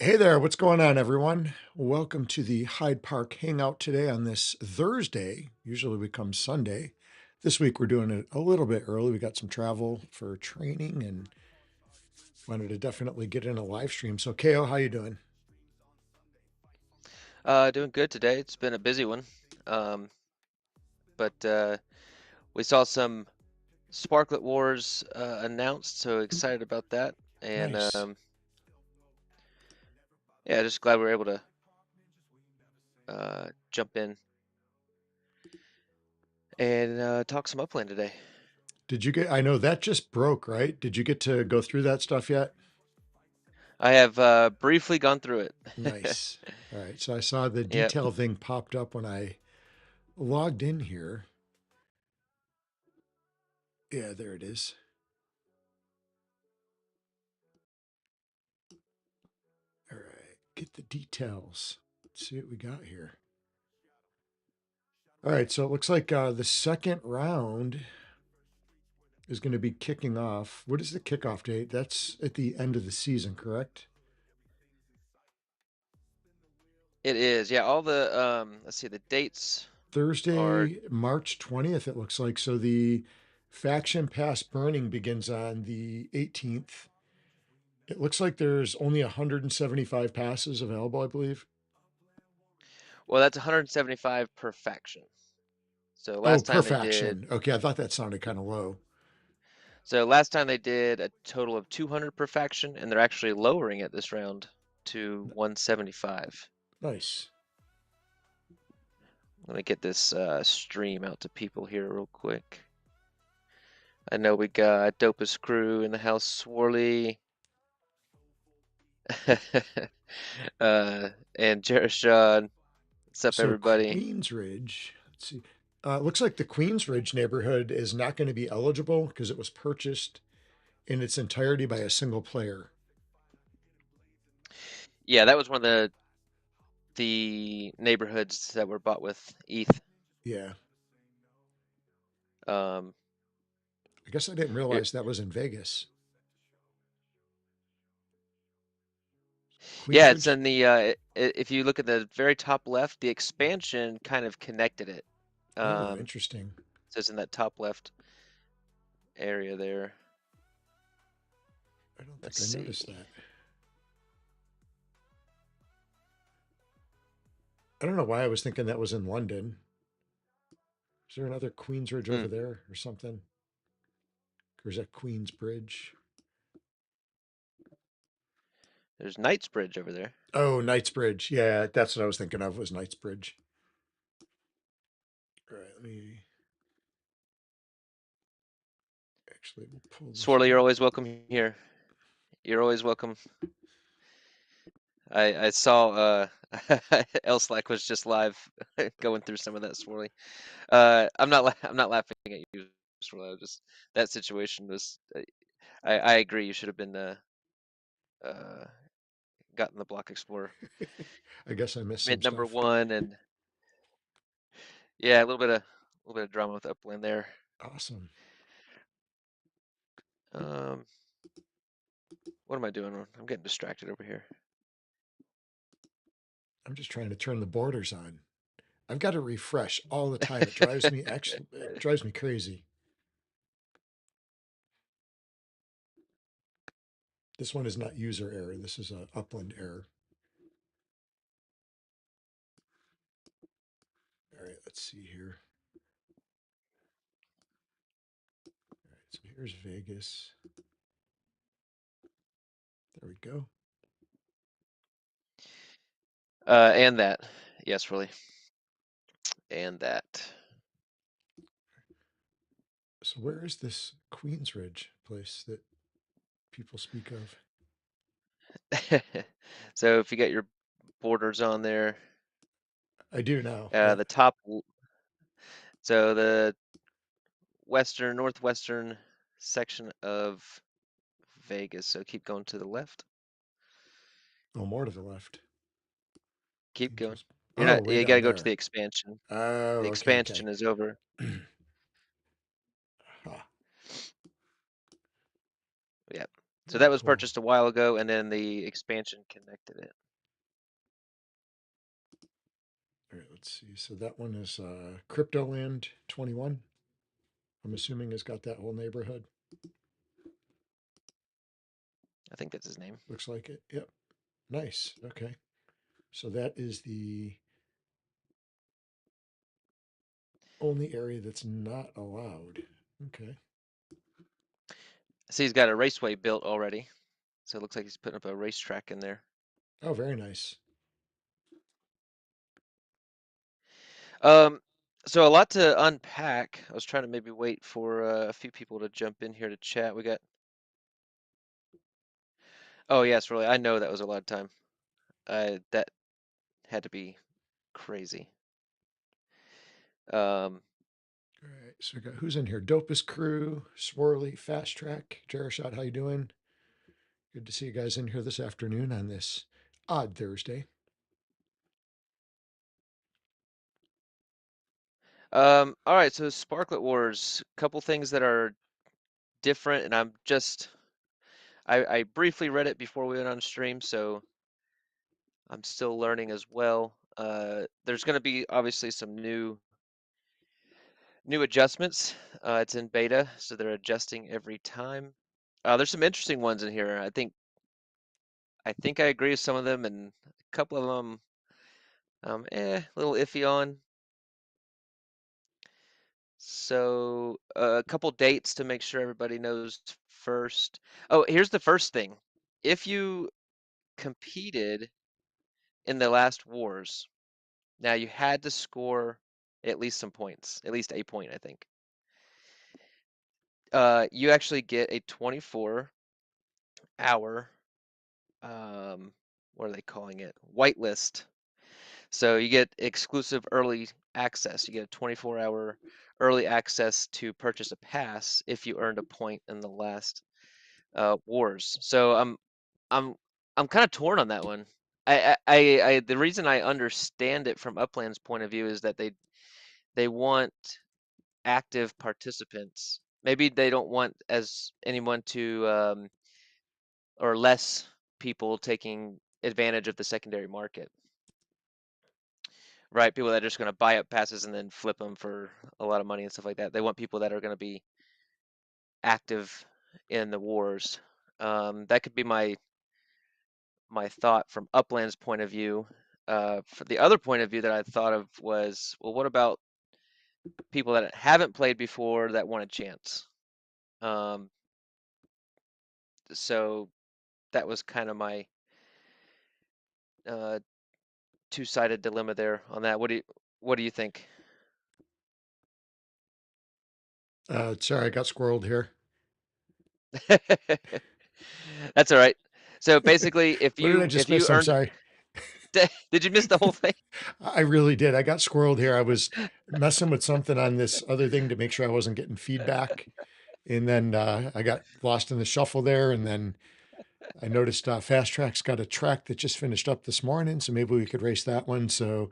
Hey there, what's going on, everyone? Welcome to the Hyde Park Hangout today on this Thursday. Usually we come Sunday. This week we're doing it a little bit early. We got some travel for training and wanted to definitely get in a live stream. So, KO, how you doing? Doing good today. It's been a busy one. Um, but we saw some Sparklet Wars announced, so excited about that. And Nice. yeah, just glad we were able to jump in and talk some Upland today. I know that just broke, right? Did you get to go through that stuff yet? I have briefly gone through it. Nice. All right. So I saw the Yep. detail thing popped up when I logged in here. Yeah, there it is. All right. Get the details. Let's see what we got here. All right, so it looks like the second round is going to be kicking off. What is the kickoff date? That's at the end of the season, correct? It is. Yeah, all the let's see, the dates are. Thursday, March 20th, it looks like. So the faction pass burning begins on the 18th. It looks like there's only 175 passes available, I believe. Well, that's 175 per faction. So Oh, last per time they did. faction. Okay, I thought that sounded kind of low. So last time they did a total of 200 per faction, and they're actually lowering it this round to 175. Nice. Let me get this stream out to people here real quick. I know we got Dopest Crew in the house, Swarley, and Jerishon. What's up, So everybody? Queensridge, let's see. It looks like the Queensridge neighborhood is not going to be eligible because it was purchased in its entirety by a single player. Yeah, that was one of the neighborhoods that were bought with ETH. Yeah, Um, I guess I didn't here- realize that was in Vegas. yeah, it's Queensridge? in the if you look at the very top left, the expansion kind of connected it. Oh, Um, interesting. so it's in that top left area there. I don't Let's think I see. noticed that. I don't know why I was thinking that was in London. Is there another Queensridge Hmm. over there or something? Or is that Queensbridge? There's Knightsbridge over there. Oh, Knightsbridge. Yeah, that's what I was thinking of was Knightsbridge. All right, let me actually we'll pull this Swarley, you're up. always welcome here. You're always welcome. I saw Elslack was just live going through some of that, Swarley. I'm not laughing at you, Swarley. Just that situation was. I agree. You should have been uh gotten the Block Explorer. I guess I missed some Mint number stuff. one, and yeah, a little bit of drama with Upland there. Awesome. Um, what am I doing? I'm getting distracted over here. I'm just trying to turn the borders on. I've got to refresh all the time. It drives me crazy. This one is not user error. This is a Upland error. All right, let's see here. All right, so here's Vegas. There we go. And that, yes, really, and that. So where is this Queensridge place that people speak of? So if you got your borders on there, I do now. Yeah. the top, so the northwestern section of Vegas. So keep going to the left. Oh, more to the left. Keep going. Angels. You're Oh, not. way You got down to go to there. the expansion. Oh, The okay, okay. expansion is over. Huh. Yeah. So Very that was cool. purchased a while ago, and then the expansion connected it. All right, let's see. So that one is Cryptoland 21. I'm assuming has got that whole neighborhood. I think that's his name. Looks like it. Yep. Nice. Okay. So that is the only area that's not allowed. Okay. See, he's got a raceway built already, so it looks like he's putting up a racetrack in there. Oh, very nice. Um, so a lot to unpack. I was trying to maybe wait for a few people to jump in here to chat. We got. Oh yes, really. I know that was a lot of time. That had to be crazy. Um, All right. So we got who's in here? Dopest Crew, Swirly, Fast Track, Jarashot. How you doing? Good to see you guys in here this afternoon on this odd Thursday. all right. So Sparklet Wars, couple things that are different, and I briefly read it before we went on stream, so I'm still learning as well. There's going to be obviously some new adjustments. It's in beta, so they're adjusting every time. There's some interesting ones in here. I think I agree with some of them, and a couple of them, a little iffy on. So a couple dates to make sure everybody knows first. Oh, here's the first thing. If you competed in the last wars, now you had to score at least some points, at least a point, I think. You actually get a 24-hour, what are they calling it? Whitelist. So you get exclusive early access. You get a 24-hour early access to purchase a pass if you earned a point in the last wars. So I'm I'm kind of torn on that one. The reason I understand it from Upland's point of view is that they want active participants. Maybe they don't want as anyone to or less people taking advantage of the secondary market, right? People that are just going to buy up passes and then flip them for a lot of money and stuff like that. They want people that are going to be active in the wars. That could be my thought from Upland's point of view. For the other point of view that I thought of was, well, what about people that haven't played before that want a chance? Um, so that was kind of my uh, two-sided dilemma there on that. What do you think? Sorry, I got squirreled here. That's all right. So basically, if What did I you just if you miss? I'm earned, sorry. did you miss the whole thing? I really did. I got squirreled here. I was messing with something on this other thing to make sure I wasn't getting feedback. And then I got lost in the shuffle there. And then I noticed Fast Track's got a track that just finished up this morning. So maybe we could race that one. So,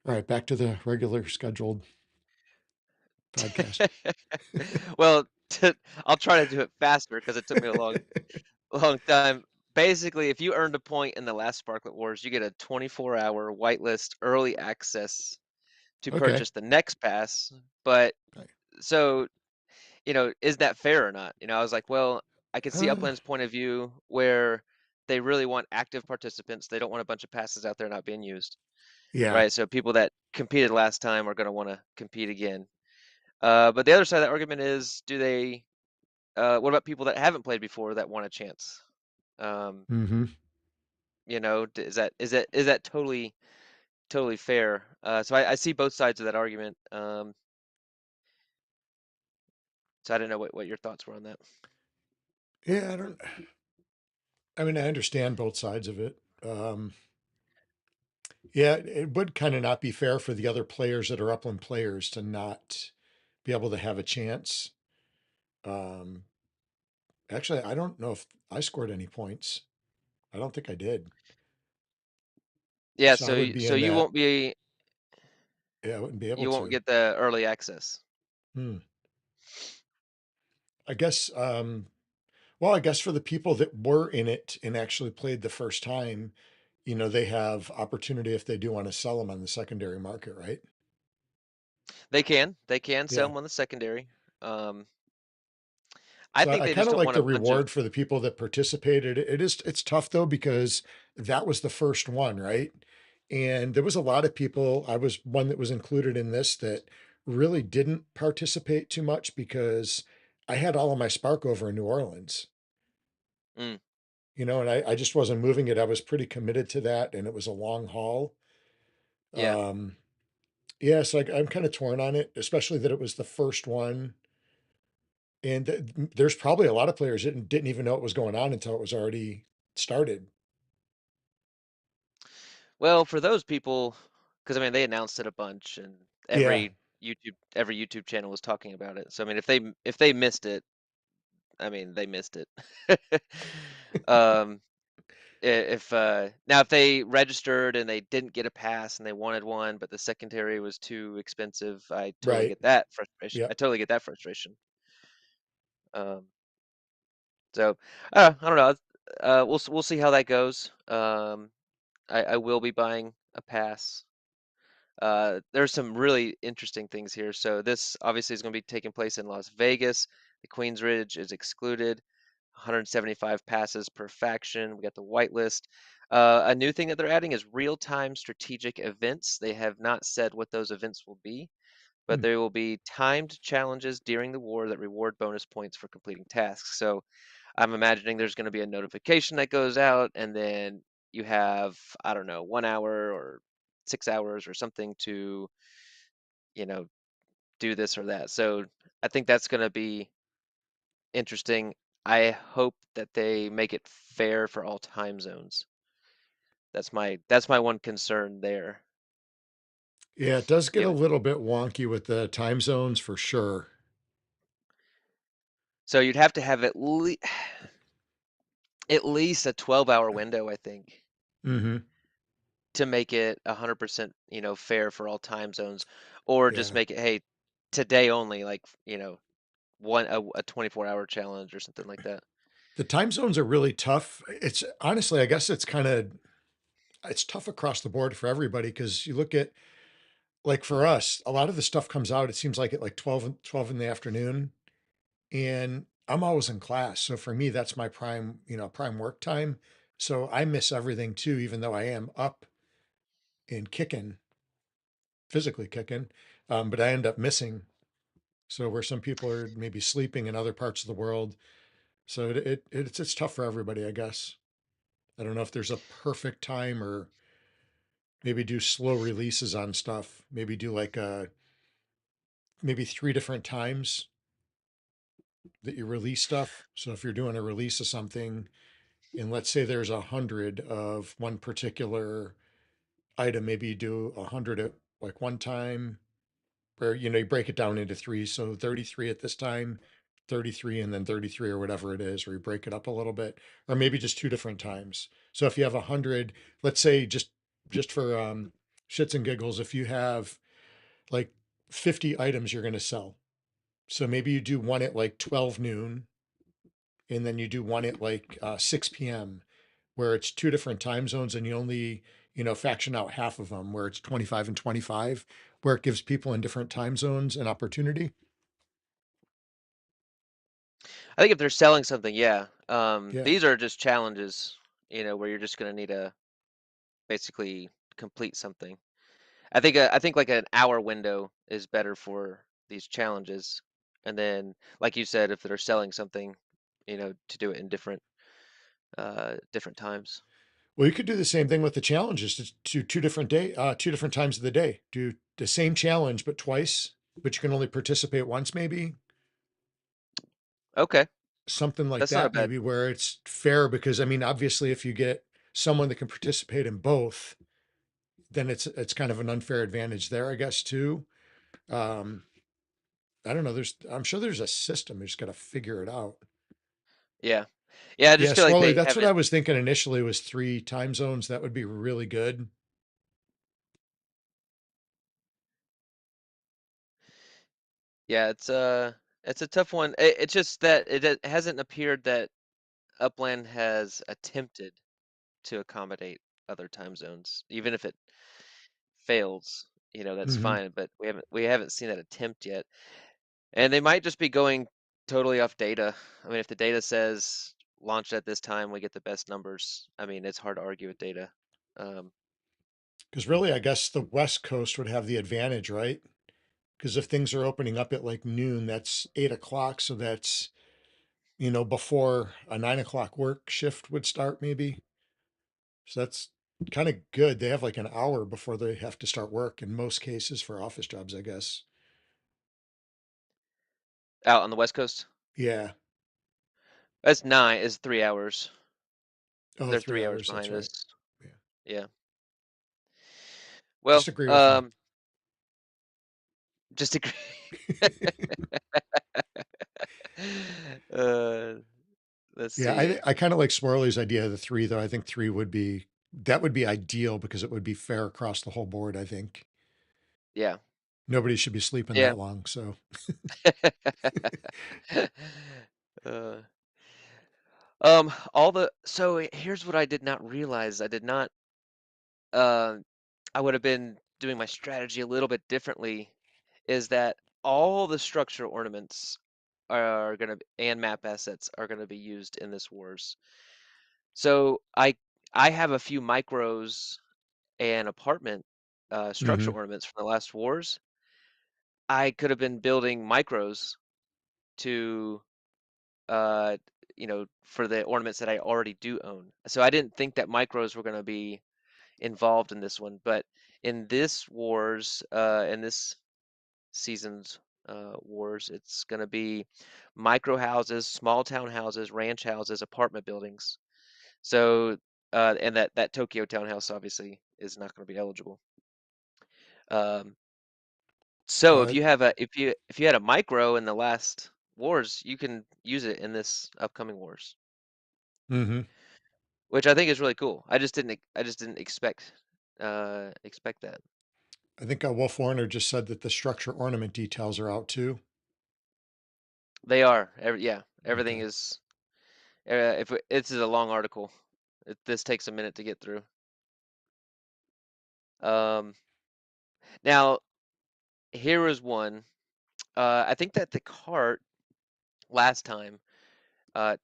all right, back to the regular scheduled podcast. Well, I'll try to do it faster because it took me a long time. Basically, if you earned a point in the last Sparklet Wars, you get a 24-hour whitelist early access to Okay. purchase the next pass. But Right. so, is that fair or not? I was like, well, I could see Uh, Upland's point of view where they really want active participants. They don't want a bunch of passes out there not being used, yeah. right? So people that competed last time are going to want to compete again. But the other side of that argument is, what about people that haven't played before that want a chance? Um, Mm-hmm. is that totally fair? So I see both sides of that argument. So I don't know what your thoughts were on that. Yeah, I mean, I understand both sides of it. Yeah, it would kind of not be fair for the other players that are upland players to not be able to have a chance. Um, Actually, I don't know if I scored any points. I don't think I did. Yeah, So I so would you, be so in you that. won't be Yeah, I wouldn't be able you won't to. get the early access. Hmm. I guess. Well, I guess for the people that were in it and actually played the first time, they have opportunity if they do want to sell them on the secondary market, right? They can sell Yeah. them on the secondary. Um, I So think I they kind just of don't like want the a bunch of. reward for the people that participated. It's tough though because that was the first one, right? And there was a lot of people. I was one that was included in this that really didn't participate too much because I had all of my spark over in New Orleans, Mm, and I just wasn't moving it. I was pretty committed to that, and it was a long haul. yeah. Um, yeah, so I'm kind of torn on it, especially that it was the first one. And there's probably a lot of players that didn't even know what was going on until it was already started. Well, for those people, because I mean they announced it a bunch, and Yeah, every YouTube channel was talking about it. So I mean, if they missed it, I mean they missed it. um, if now if they registered and they didn't get a pass and they wanted one, but the secondary was too expensive, I totally right. get that frustration. Yeah. I totally get that frustration. Um, so I don't know. We'll see how that goes. I will be buying a pass. There's some really interesting things here. So this obviously is going to be taking place in Las Vegas. The Queensridge is excluded. 175 passes per faction. We got the whitelist. A new thing that they're adding is real-time strategic events. They have not said what those events will be, but Hmm. there will be timed challenges during the war that reward bonus points for completing tasks. So I'm imagining there's going to be a notification that goes out, and then you have, I don't know, 1 hour or 6 hours or something to, you know, do this or that. So I think that's going to be interesting. I hope that they make it fair for all time zones. That's my one concern there. Yeah, it does get You a know, little bit wonky with the time zones for sure. so you'd have to have at least a 12-hour window, I think, Hmm. to make it 100%, fair for all time zones, or just Yeah. make it, hey, today only, like, a 24-hour challenge or something like that. The time zones are really tough. It's honestly, I guess it's tough across the board for everybody because you look at like for us, a lot of the stuff comes out, it seems like at like 12 in the afternoon. And I'm always in class. So for me, that's my prime work time. So I miss everything too, even though I am up and kicking, physically kicking. But I end up missing. So where some people are maybe sleeping in other parts of the world. So it's tough for everybody, I guess. I don't know if there's a perfect time or maybe do slow releases on stuff. Maybe do like maybe 3 different times that you release stuff. So if you're doing a release of something, and let's say there's 100 of one particular item, maybe you do 100 at like one time, where you break it down into three. So 33 at this time, 33 and then 33 or whatever it is, or you break it up a little bit, or maybe just 2 different times. So if you have 100, let's say just for shits and giggles, if you have like 50 items you're going to sell. So maybe you do one at like 12 noon, and then you do one at like 6 p.m., where it's 2 different time zones and you only, faction out half of them, where it's 25 and 25, where it gives people in different time zones an opportunity. I think if they're selling something, yeah. Yeah. These are just challenges, where you're just gonna need to basically complete something. I think like an hour window is better for these challenges, and then, like you said, if they're selling something, to do it in different times. Well, you could do the same thing with the challenges to 2 different times of the day. Do the same challenge, but twice, but you can only participate once, maybe Okay, something like that's not a that, bad. maybe where it's fair. Because I mean, obviously, if you get someone that can participate in both, then it's kind of an unfair advantage there, I guess, too. Um, I don't know. I'm sure there's a system. You just got to figure it out. Yeah, yeah. I Yeah, just feel like slowly. they That's what haven't. I was thinking initially was 3 time zones. That would be really good. Yeah, it's a tough one. It's just that it hasn't appeared that Upland has attempted to accommodate other time zones, even if it fails, that's Hmm. fine. But we haven't seen that attempt yet, and they might just be going totally off data. I mean, if the data says launch at this time, we get the best numbers. I mean, it's hard to argue with data. Um, Because really, I guess the West Coast would have the advantage, right? Because if things are opening up at like noon, that's 8 o'clock. So that's, before a 9 o'clock work shift would start, maybe. So that's kind of good. They have like an hour before they have to start work in most cases for office jobs, I guess. Out on the West Coast, Yeah. that's nine is 3 hours. Oh, They're three 3 hours hours. That's behind right. us. Yeah. Yeah. Well, Just agree with me. just agree. uh, let's Yeah. see. I kind of like Swirly's idea of the three, though. I think three that would be ideal because it would be fair across the whole board, I think. Yeah. Nobody should be sleeping Yeah. that long. So, uh, here's what I did not realize. Uh, I would have been doing my strategy a little bit differently. Is that all the structure ornaments and map assets are gonna be used in this wars. So I have a few micros and apartment structure hmm. ornaments from the last wars. I could have been building micros to uh for the ornaments that I already do own. So I didn't think that micros were going to be involved in this one, but in this wars, in this season's wars, it's going to be micro houses, small town houses, ranch houses, apartment buildings. So and that Tokyo townhouse obviously is not going to be eligible. Um, so Uh, if you had a micro in the last wars, you can use it in this upcoming wars, hmm. which I think is really cool. I just didn't expect that. I think Wolf Warner just said that the structure ornament details are out too. They are. Yeah, everything Okay. is. If this is a long article, this takes a minute to get through. Um, now here is one. I think that the cart last time, uh,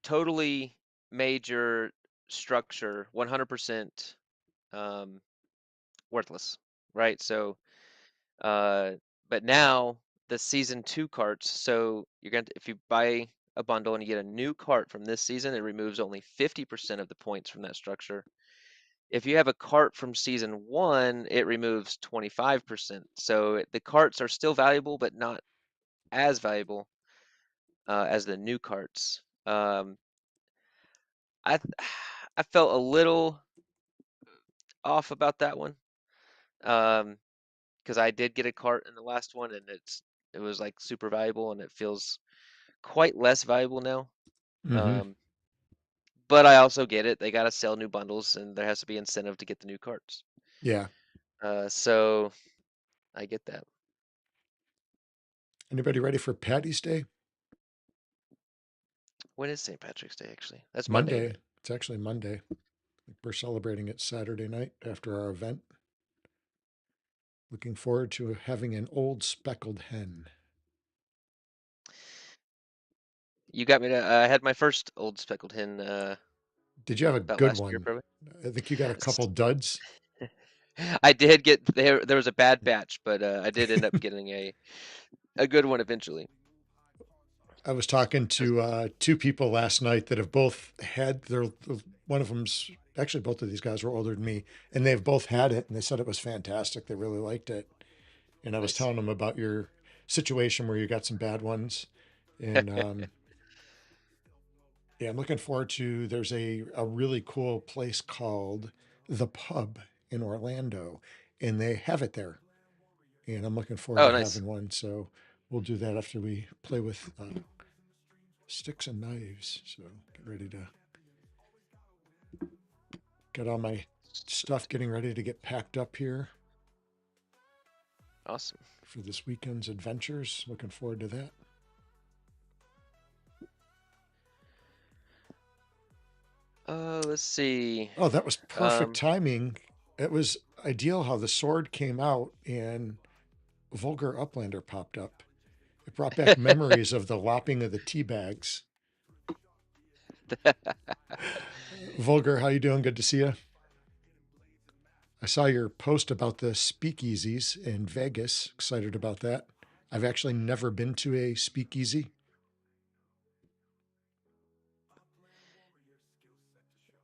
totally major structure, 100% um, worthless, right? So, uh, but now the season 2 carts. So if you buy a bundle and you get a new cart from this season, it removes only 50% of the points from that structure. If you have a cart from season 1, it removes 25%. So the carts are still valuable, but not as valuable as the new carts. I I felt a little off about that one. Because I did get a cart in the last one, and it was like super valuable, and it feels quite less valuable now. Hmm. Um, but I also get it; they got to sell new bundles, and there has to be incentive to get the new carts. Yeah. So I get that. Anybody ready for Patty's Day? When is St. Patrick's Day actually? That's Monday, isn't Monday. it? It's actually Monday. We're celebrating it Saturday night after our event. Looking forward to having an old speckled hen. You got me to. I had my first old speckled hen Did you have a about good last year, one? probably. I think you got a couple duds. I did get there. There was a bad batch, but I did end up getting a good one eventually. I was talking 'Cause- to two people last night that have both had one of them's actually both of these guys were older than me, and they've both had it, and they said it was fantastic. They really liked it, and I was Nice. telling them about your situation where you got some bad ones, and yeah, I'm looking forward to. There's a really cool place called the Pub in Orlando, and they have it there, and I'm looking forward Oh, to nice. having one. So we'll do that after we play with sticks and knives. So get ready to get all my stuff, Sweet. getting ready to get packed up here Awesome. for this weekend's adventures. Looking forward to that. let's see. Oh, that was perfect Um, timing. It was ideal how the sword came out and Vulgar Uplander popped up. It brought back memories of the lopping of the tea bags. Vulgar, how you doing? Good to see you. I saw your post about the speakeasies in Vegas. Excited about that. I've actually never been to a speakeasy.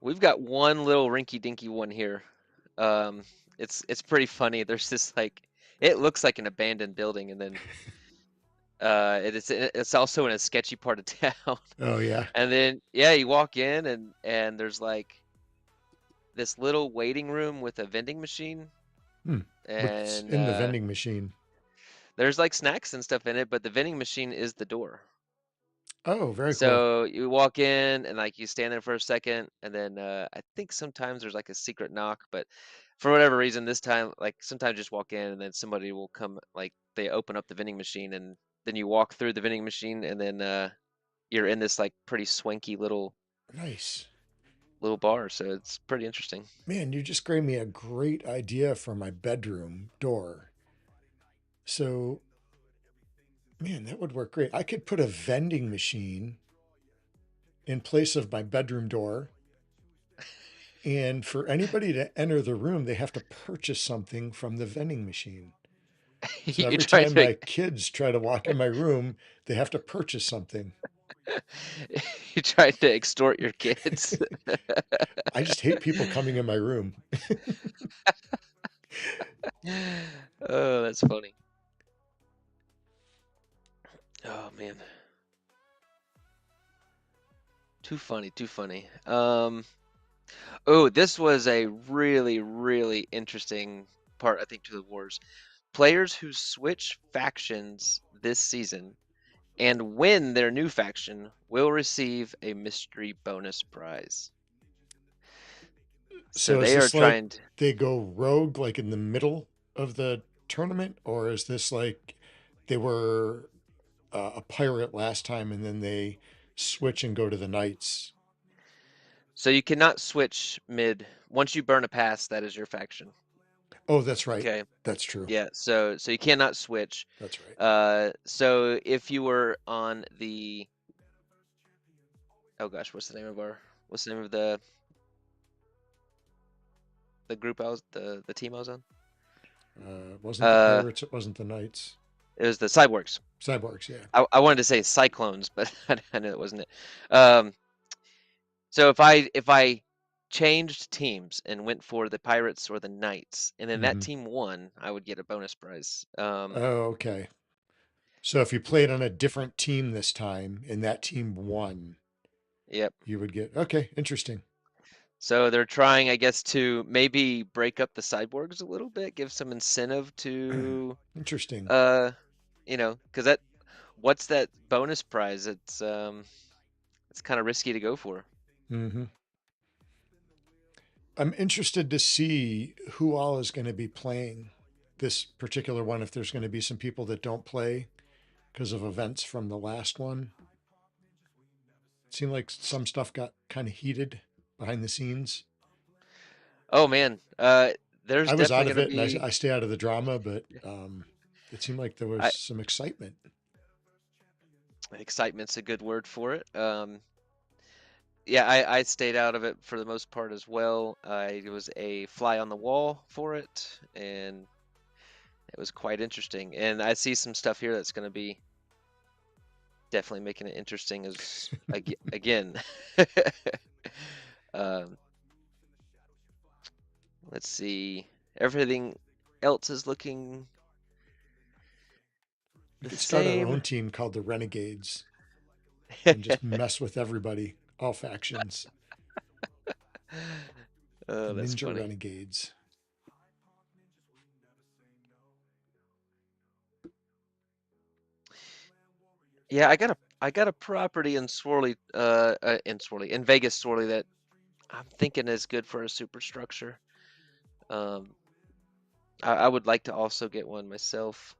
we've got one little rinky-dinky one here. Um, it's pretty funny. There's this like it looks like an abandoned building, and then it's also in a sketchy part of town. Oh yeah. And then yeah, you walk in and there's like this little waiting room with a vending machine, Hmm. What's and in the vending machine? there's like snacks and stuff in it, but the vending machine is the door. Oh, very cool. So you walk in and like you stand there for a second, and then I think sometimes there's like a secret knock, but for whatever reason this time, like sometimes just walk in and then somebody will come, like they open up the vending machine, and then you walk through the vending machine, and then you're in this like pretty swanky Nice. little bar. So it's pretty interesting. Man, you just gave me a great idea for my bedroom door. So, man, that would work great. I could put a vending machine in place of my bedroom door. And for anybody to enter the room, they have to purchase something from the vending machine. So You every try time to my kids try to walk in my room, they have to purchase something. you try to extort your kids. I just hate people coming in my room. Oh, that's funny. Oh man. Too funny, too funny. Oh, this was a really, really interesting part, I think, to the wars. Players who switch factions this season and win their new faction will receive a mystery bonus prize. So So is they are this like trying to, they go rogue like in the middle of the tournament, or is this like they were a pirate last time and then they switch and go to the knights? so you cannot switch mid. Once you burn a pass, that is your faction. Oh, that's right. Okay. That's true. Yeah, so you cannot switch. That's right. So if you were on the, oh gosh, what's the name of the group I was the team I was on? It wasn't the Uh, pirates. It wasn't the knights. it was the Cyborgs. Cyborgs. Yeah. I wanted to say Cyclones, but I knew it wasn't it. Um, so if I changed teams and went for the Pirates or the Knights, and then that Hmm. team won, I would get a bonus prize. Oh, okay. So if you played on a different team this time and that team won, Yep. you would get, okay, interesting. So they're trying, I guess, to maybe break up the Cyborgs a little bit, give some incentive to, Interesting. uh, because what's that bonus prize? It's kind of risky to go for. Hmm. I'm interested to see who all is going to be playing this particular one, if there's going to be some people that don't play because of events from the last one. It seemed like some stuff got kind of heated behind the scenes. Oh man, there's I was definitely out going of to it and be. I stay out of the drama, but it seemed like there was I, some excitement. Excitement's a good word for it. Yeah, I stayed out of it for the most part as well. I was a fly on the wall for it, and it was quite interesting. And I see some stuff here that's going to be definitely making it interesting as again. um, let's see. Everything else is looking We the could start our same. own team called the Renegades and just mess with everybody, all factions. The Oh, that's Ninja funny. Renegades. Yeah, I got a property in in Vegas Swirly that I'm thinking is good for a superstructure. Um, I would like to also get one myself,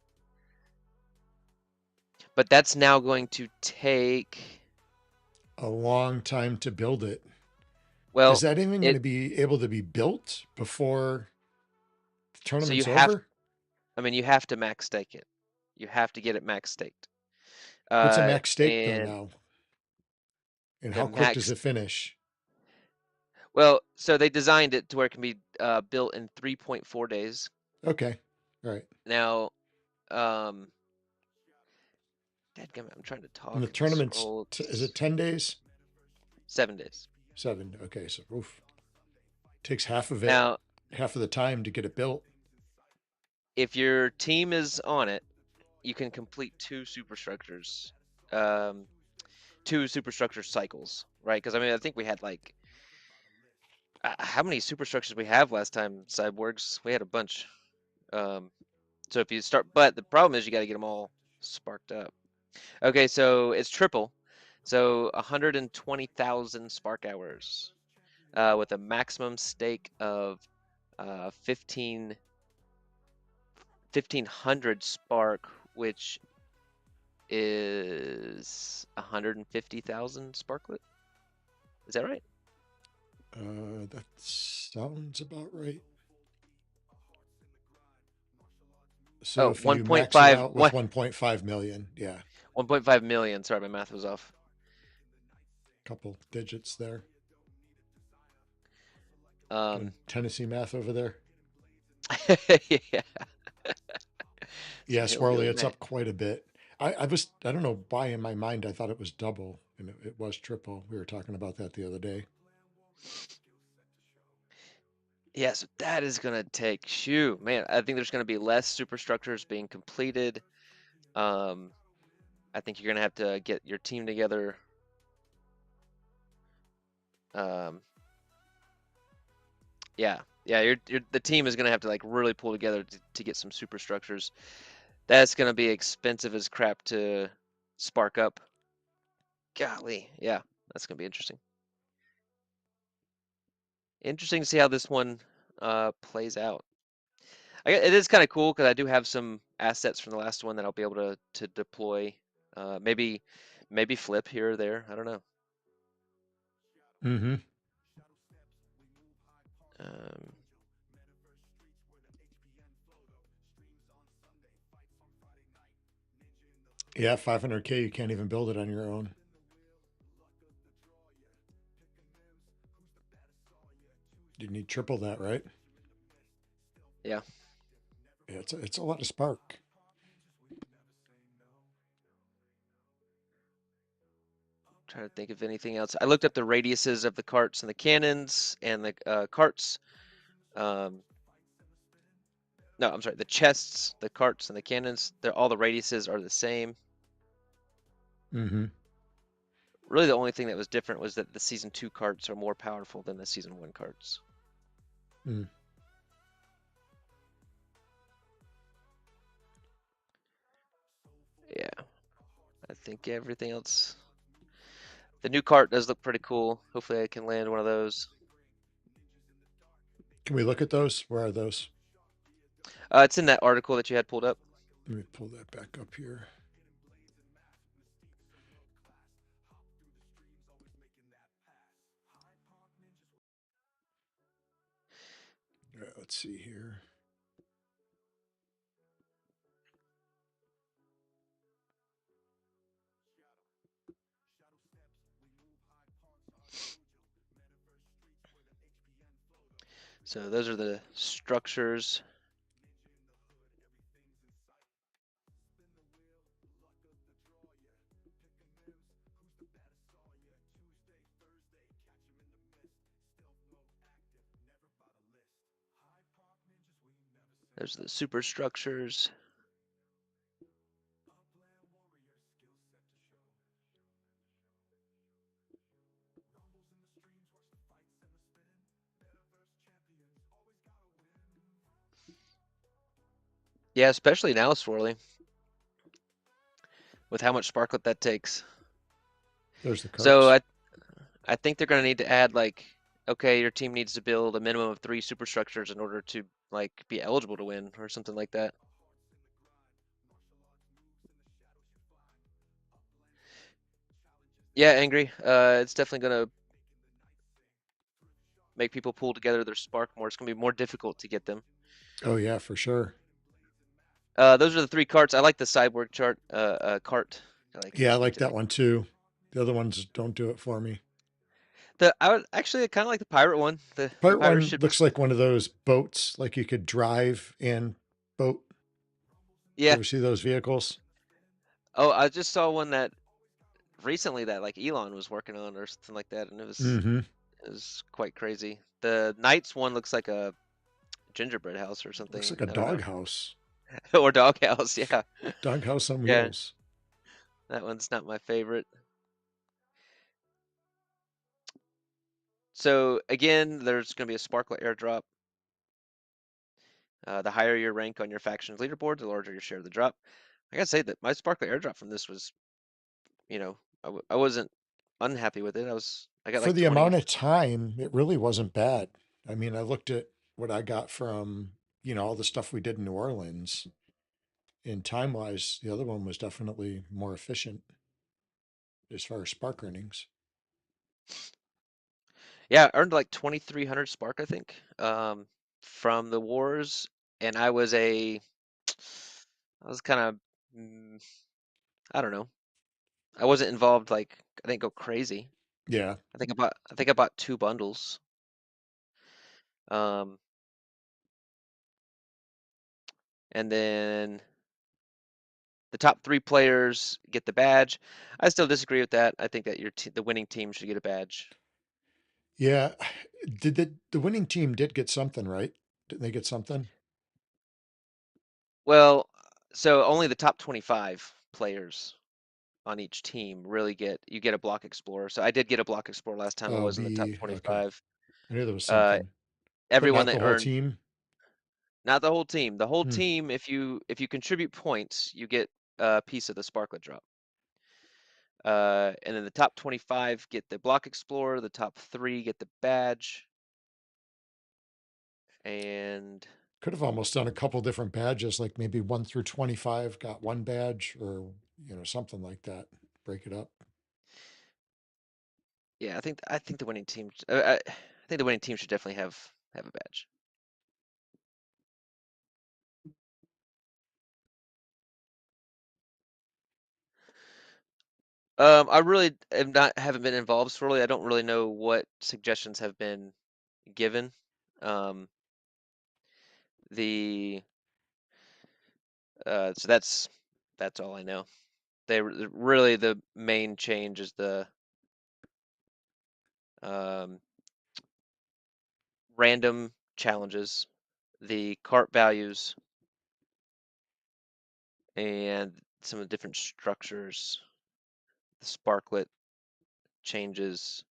but that's now going to take. A long time to build it. Is Well, that even going it to be able to be built before the so you tournament's have over? I mean, you have to max stake it. You have to get it max staked. What's a max stake though And now? And the how quick does max it finish? well, so they designed it to where it can be built in 3.4 days. Okay. All right. Now, um, dadgummit, I'm trying to And the talk and tournament's, scroll. is it 10 days? 7 days. 7. Okay. So, oof. Takes half of it, Now, half of the time to get it built. if your team is on it, you can complete um, two superstructure cycles, right? Because I mean, I think we had like how many superstructures we have last time, Cyborgs? We had a bunch. Um, so if you start, but the problem is you got to get them all sparked up. Okay, so it's triple, so 120,000 spark hours, with a maximum stake of 1,500 spark, which is 150,000 sparklet. Is that right? That sounds about right. So Oh, if you max it out with 1.5, 1.5 million, yeah, 1.5 million. Sorry, my math was off. couple digits there. Um, Doing Tennessee math over there. yeah, Yeah, some Swirly, hillbilly it's man. up quite a bit. I don't know why in my mind I thought it was double and it was triple. We were talking about that the other day. Yeah, so that is gonna take, shoot, man. I think there's gonna be less superstructures being completed. Um, I think you're gonna have to get your team together. Um, yeah, the team is gonna have to like really pull together to get some superstructures. That's gonna be expensive as crap to spark up. Golly, yeah, that's gonna be interesting. Interesting to see how this one plays out. It is kind of cool because I do have some assets from the last one that I'll be able to deploy. Maybe flip here or there. I don't know. Mm-hmm. Um, Yeah, 500K, you can't even build it on your own. You need triple that, right? yeah, Yeah, it's a lot of spark. trying to think of anything else. I looked up the radiuses of the carts and the cannons and the carts. Um, no, I'm sorry, the chests, the carts, and the cannons. They're all the radiuses are the same. Mm-hmm. Really, the only thing that was different was that the season 2 carts are more powerful than the season 1 carts. Mm. Yeah, I think everything else. The new cart does look pretty cool. Hopefully, I can land one of those. Can we look at those? Where are those? It's in that article that you had pulled up. Let me pull that back up here. All right, let's see here. So those are the structures. There's the superstructures. Yeah, especially now, Swirly, with how much sparklet that takes. There's the So carts. I think they're gonna need to add like, okay, your team needs to build a minimum of 3 superstructures in order to like be eligible to win or something like that. Yeah, Angry. It's definitely gonna. make people pull together their spark more. It's gonna be more difficult to get them. Oh yeah, for sure. Those are the three carts. I like the cyborg cart. I like Yeah, I need like to that make one too. The other ones don't do it for me. the. I would actually kind of like the pirate one. The Part pirate one ship looks is like one of those boats, like you could drive and boat. You yeah. ever see those vehicles? Oh, I just saw one that recently that like Elon was working on or something like that, and Mm-hmm. it was quite crazy. The Knights one looks like a gingerbread house or Looks something. like a I don't know, doghouse. or doghouse. Yeah, Doghouse on yeah. wheels. That one's not my favorite. So again, there's going to be a sparkler airdrop. The higher your rank on your faction's leaderboard, the larger your share of the drop. I gotta say that my sparkler airdrop from this was, I wasn't unhappy with it. I got For like the 20. amount of time, it really wasn't bad. I mean, I looked at what I got from, all the stuff we did in New Orleans. And time wise, the other one was definitely more efficient as far as spark earnings. Yeah, I earned like 2,300 spark, I think, from the wars, and I was kind of, I don't know. I wasn't involved like I didn't go crazy. Yeah. I think I bought two bundles. Um, and then the top three players get the badge. I still disagree with that. I think that the winning team should get a badge. Yeah. Did the winning team did get something, right? Didn't they get something? Well, so only the top 25 players on each team really get a block explorer. So I did get a block explorer last time. I Oh, was in the top B. Okay. 25. I knew there was Uh, something, but everyone not that the whole earned team. not the whole team. The whole Hmm. team, if you contribute points, you get a piece of the sparklet drop. And then the top 25 get the block explorer. The top three get the badge. And Could have almost done a couple different badges, like maybe 1 through 25 got one badge, or something like that. Break it up. yeah, I think the winning team. I think the winning team should definitely have a badge. I really haven't been involved sorely. I don't really know what suggestions have been given. Um, the so that's all I know. Really the main change is the um, random challenges, the cart values, and some of the different structures. The sparklet changes.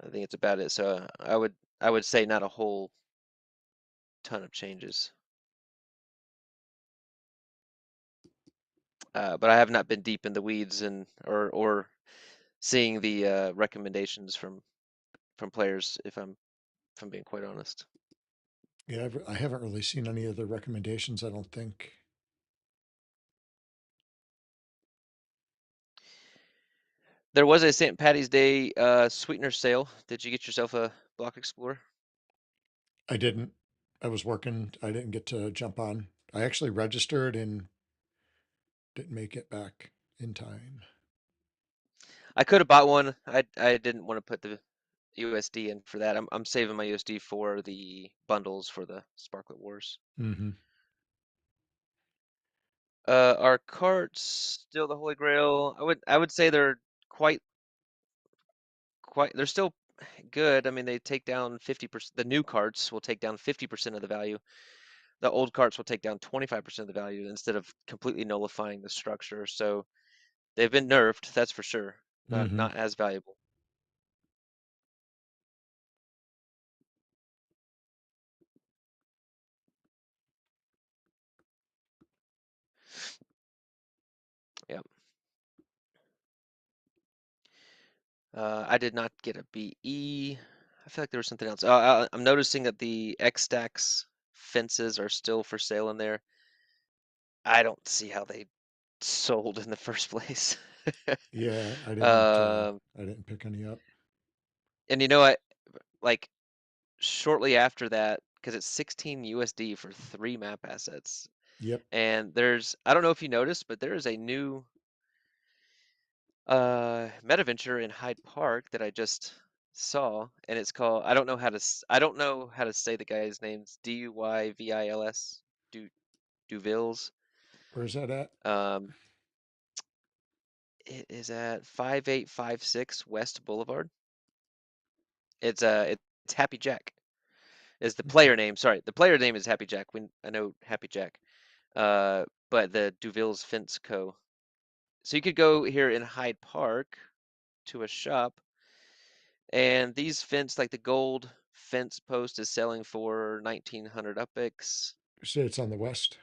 I think it's about it. So I would say not a whole ton of changes. But I have not been deep in the weeds and or seeing the recommendations from players. If I'm being quite honest, Yeah, I haven't really seen any of the recommendations, I don't think. there was a St. Patty's Day sweetener sale. Did you get yourself a Block Explorer? I didn't. I was working. I didn't get to jump on. I actually registered and didn't make it back in time. I could have bought one. I didn't want to put the USD in for that. I'm saving my USD for the bundles for the Sparklet Wars. Mm-hmm. Are carts still the Holy Grail? I would say they're quite they're still good. I mean, they take down 50%. The new carts will take down 50% of the value. The old carts will take down 25% of the value instead of completely nullifying the structure. So they've been nerfed, that's for sure. Mm-hmm. Not as valuable. Yeah. I did not get a BE. I feel like there was something else. I'm noticing that the X stacks fences are still for sale in there. I don't see how they sold in the first place. Yeah, I didn't. Um, I didn't pick any up. and you know what? like shortly after that, because it's 16 USD for 3 map assets. Yep. And I don't know if you noticed, but there is a new MetaVenture in Hyde Park that I just saw, and it's called, I don't know how to say the guy's names. Duyvils, Du Duvils. Where's that at? Um, it is at 5856 West Boulevard. It's Happy Jack is the Okay. player name. Sorry, the player name is Happy Jack. I know Happy Jack. But the Duvils Fence Co. So you could go here in Hyde Park to a shop, and these fence, like the gold fence post, is selling for 1900 UPIX. You say it's on the west.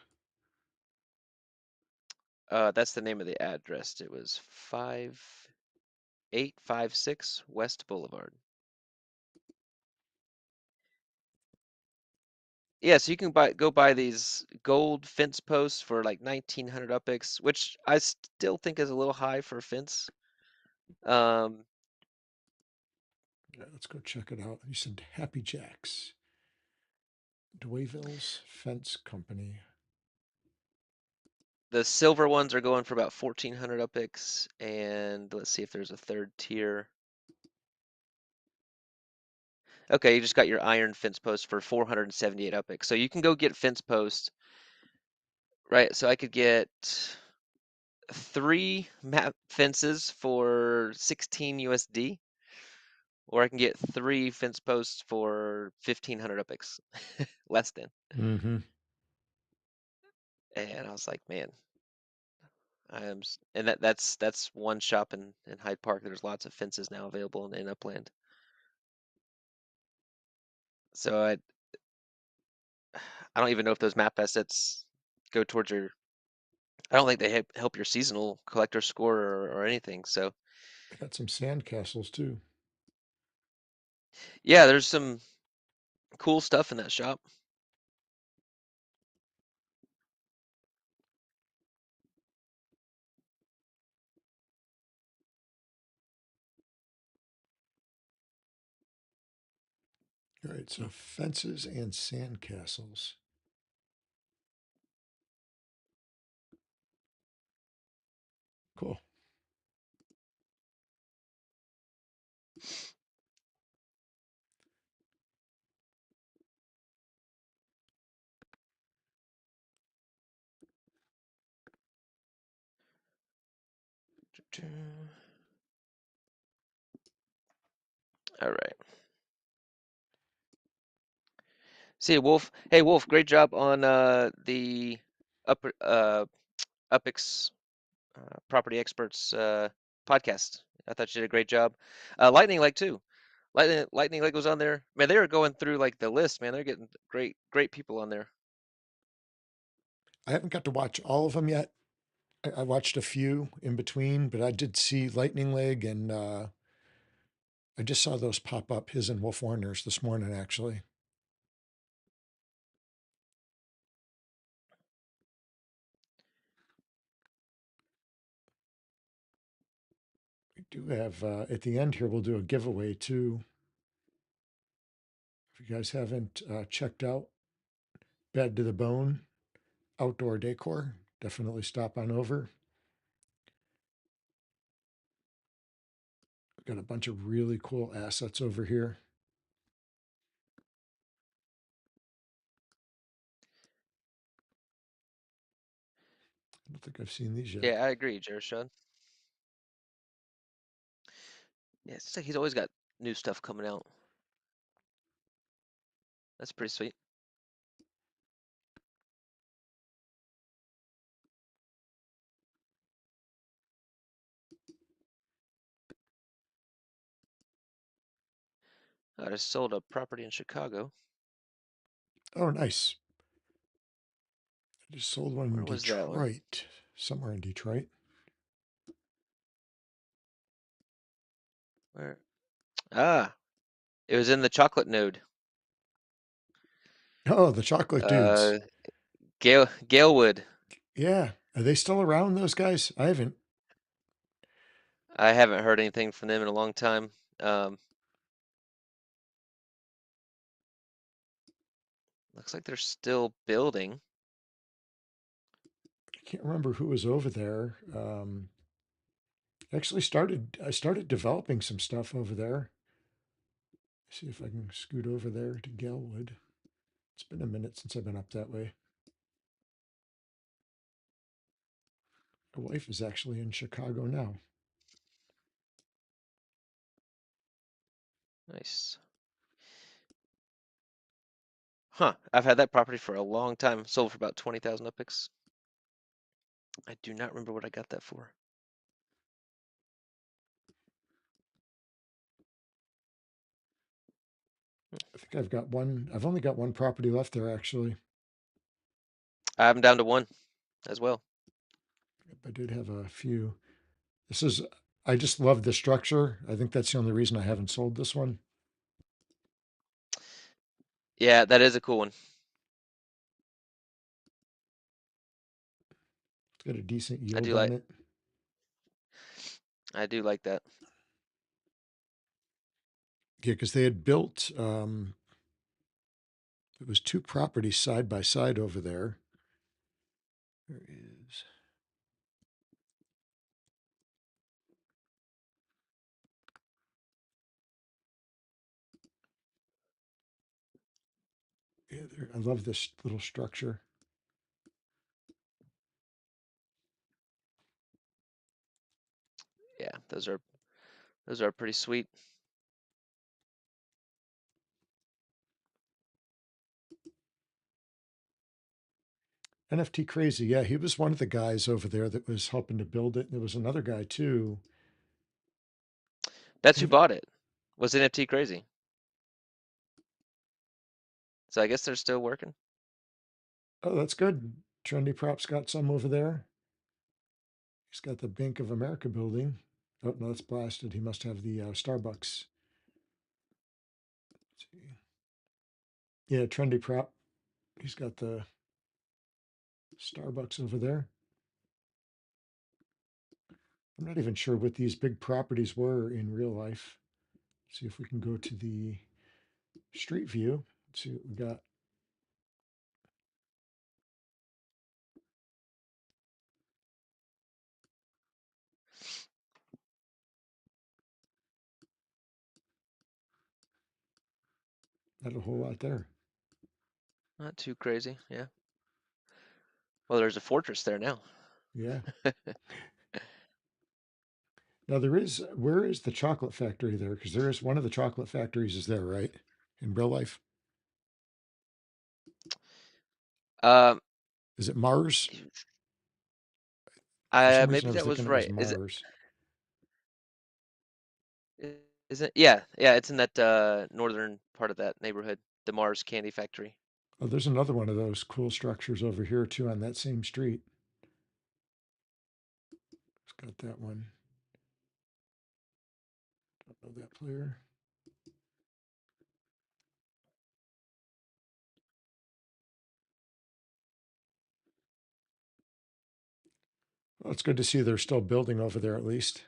That's the name of the address. It was 5856 West Boulevard. Yeah, so you can go buy these gold fence posts for like 1900 UPIX, which I still think is a little high for a fence. Um, Yeah, let's go check it out. You said Happy Jacks, Dwayville's Fence Company. the silver ones are going for about 1400 UPIX, and let's see if there's a third tier. Okay, you just got your iron fence post for 478 UPIX. So you can go get fence post, right? So I could get 3 map fences for 16 USD, or I can get 3 fence posts for 1500 UPIX, less than. Mm-hmm. And I was like, man, and that's one shop in Hyde Park. There's lots of fences now available in Upland. So I don't even know if those map assets go towards your. I don't think they help your seasonal collector score or anything. So They got some sand castles too. yeah, there's some cool stuff in that shop. All right, so fences and sand castles. Cool. All right. See, Wolf. Hey, Wolf. Great job on the upper UpX Property Experts podcast. I thought you did a great job. Lightning Leg too. Lightning Leg was on there. Man, they were going through like the list. Man, they're getting great people on there. I haven't got to watch all of them yet. I watched a few in between, but I did see Lightning Leg, and I just saw those pop up, his and Wolf Warner's this morning, actually. We do have, at the end here, we'll do a giveaway too. If you guys haven't checked out Bed to the Bone Outdoor Decor, definitely stop on over. We've got a bunch of really cool assets over here. I don't think I've seen these yet. Yeah, I agree, Jershad. Yeah, it's like he's always got new stuff coming out. That's pretty sweet. I just sold a property in Chicago. Oh, nice. I just sold one in Where was that one? Detroit, somewhere in Detroit. Where? Ah, it was in the chocolate node. Oh, the chocolate dudes. Uh, Galewood. Yeah. Are they still around, those guys? I haven't. I haven't heard anything from them in a long time. Um, Looks like they're still building. I can't remember who was over there. I started developing some stuff over there. See if I can scoot over there to Galwood. It's been a minute since I've been up that way. My wife is actually in Chicago now. Nice. Huh. I've had that property for a long time. Sold for about 20,000 upix. I do not remember what I got that for. I think I've only got one property left there actually. I'm down to one as well. I did have a few. This is, I just love the structure. I think that's the only reason I haven't sold this one. Yeah, that is a cool one. It's got a decent I yield do on like it. I do like that. Yeah, because they had built, it was two properties side by side over there. There is, yeah, there, I love this little structure. Yeah, those are pretty sweet. NFT Crazy, yeah, he was one of the guys over there that was helping to build it. And there was another guy too. That's who And, bought it. Was NFT crazy? So I guess they're still working. oh, that's good. Trendy Prop's got some over there. He's got the Bank of America building. Oh, no, that's blasted. He must have the Starbucks. Let's see. Yeah, Trendy Prop. He's got the Starbucks over there. I'm not even sure what these big properties were in real life. Let's see if we can go to the street view. Let's see what we got. Not a whole lot there. Not too crazy, yeah. Well, there's a fortress there now. Yeah. Now there is, where is the chocolate factory there? Because there is one of the chocolate factories is there, right? In real life. Um, Is it Mars? For some reason maybe I was that thinking was it was right. Mars. Is it? Yeah, yeah. It's in that northern part of that neighborhood, the Mars Candy Factory. Oh, there's another one of those cool structures over here too on that same street. It's got that one. Don't know that player. Well, it's good to see they're still building over there at least.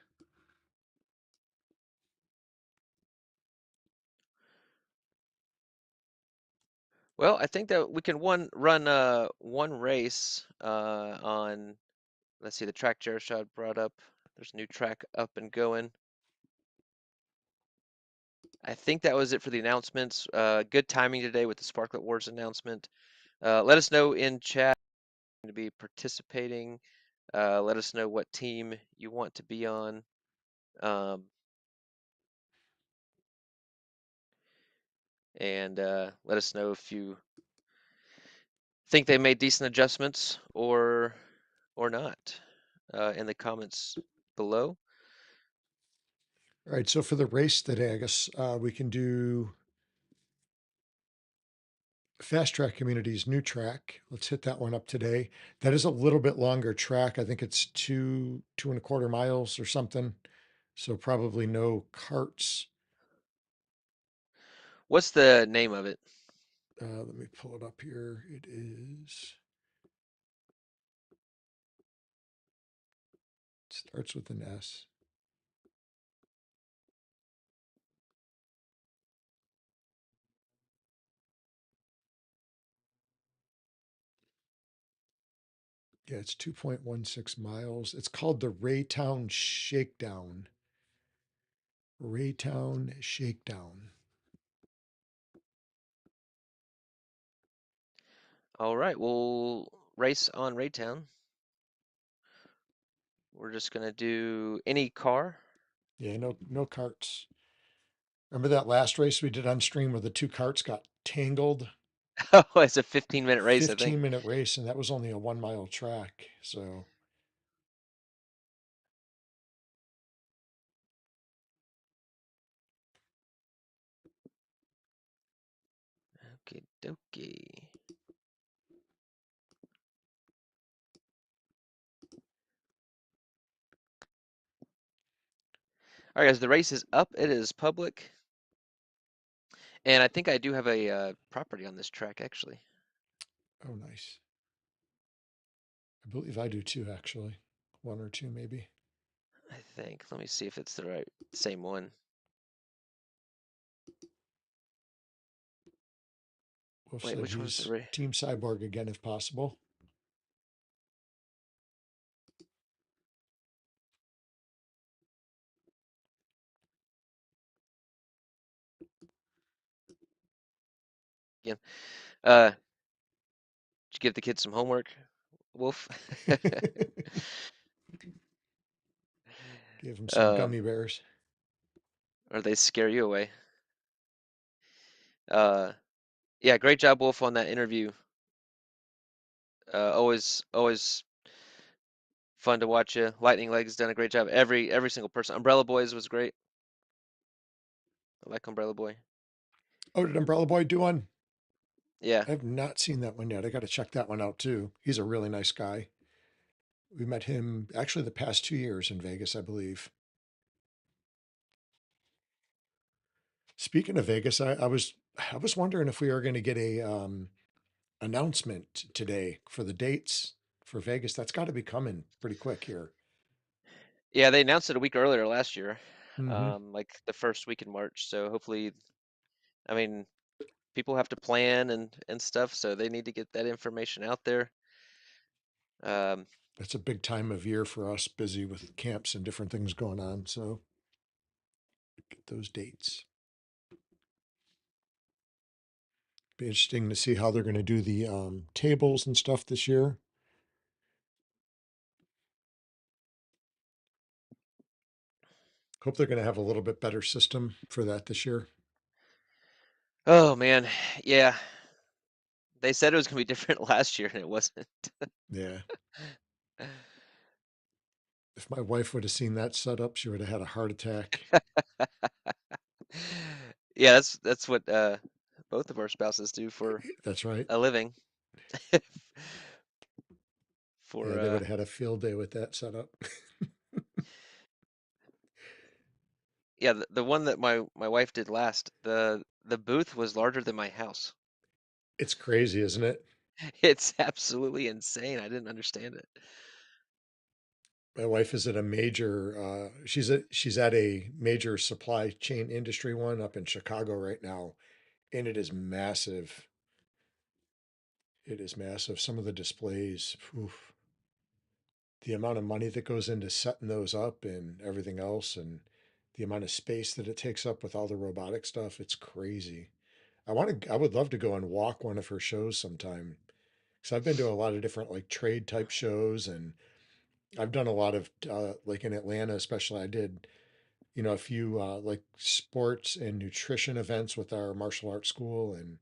Well, I think that we can run one race on. Let's see, the track Jared brought up. There's a new track up and going. I think that was it for the announcements. Good timing today with the Sparklet Wars announcement. Let us know in chat to be participating. Let us know what team you want to be on. And let us know if you think they made decent adjustments or not in the comments below. All right, so for the race today, I guess we can do Fast Track Community's new track. Let's hit that one up today. That is a little bit longer track. I think it's 2.25 miles or something. So probably no carts. What's the name of it? Let me pull it up here. It is, it starts with an S. Yeah, it's 2.16 miles. It's called the Raytown Shakedown. Raytown Shakedown. All right, we'll race on Raytown. We're just gonna do any car. Yeah, no carts. Remember that last race we did on stream where the two carts got tangled? Oh, it's a 15-minute race, I think. 15-minute race, and that was only a 1 mile track. So Okie dokie. All right, guys, the race is up. It is public, and I think I do have a property on this track actually. oh nice. I believe I do too, actually. One or two maybe. I think. Let me see if it's the right same one. Wolf Wait, said which one's the he's right? Team Cyborg again if possible. Again. Did you give the kids some homework, Wolf? Give him some um, gummy bears. or they scare you away? Uh, yeah, great job, Wolf, on that interview. Always fun to watch you. Lightning Legs done a great job. Every single person. Umbrella Boys was great. I like Umbrella Boy. Oh, did Umbrella Boy do one? Yeah, I have not seen that one yet. I got to check that one out too. He's a really nice guy. We met him actually the past 2 years in Vegas, I believe. Speaking of Vegas, I was wondering if we were going to get a announcement today for the dates for Vegas. That's got to be coming pretty quick here. yeah. They announced it a week earlier last year, Mm-hmm. like the first week in March. So hopefully, I mean, people have to plan and stuff, so they need to get that information out there. Um, That's a big time of year for us, busy with camps and different things going on. So get those dates. Be interesting to see how they're going to do the tables and stuff this year. Hope they're going to have a little bit better system for that this year. oh man, yeah. They said it was gonna be different last year, and it wasn't. Yeah. If my wife would have seen that setup, she would have had a heart attack. Yeah, that's what both of our spouses do for That's right. a living. For Yeah, they would have had a field day with that setup. yeah, the one that my wife did last, the booth was larger than my house. It's crazy, isn't it? It's absolutely insane. I didn't understand it. My wife is at a major she's at a major supply chain industry one up in Chicago right now, and it is massive. It is massive. Some of the displays, oof, the amount of money that goes into setting those up and everything else, and the amount of space that it takes up with all the robotic stuff, it's crazy. I would love to go and walk one of her shows sometime. Because I've been to a lot of different like trade type shows, and I've done a lot of like in Atlanta, especially. I did a few like sports and nutrition events with our martial arts school, and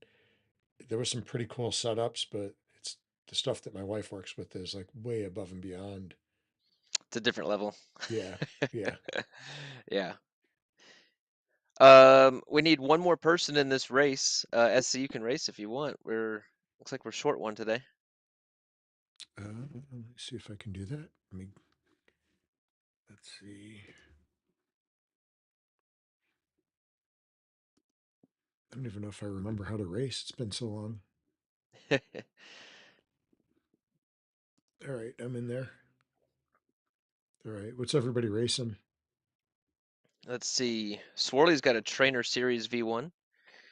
there was some pretty cool setups. But it's the stuff that my wife works with is like way above and beyond. It's a different level. Yeah, yeah. Yeah. We need one more person in this race. SC, you can race if you want. Looks like we're short one today. Let me see if I can do that. Let's see. I don't even know if I remember how to race. It's been so long. All right, I'm in there. All right, what's everybody racing? Let's see. Swarley's got a Trainer Series V1.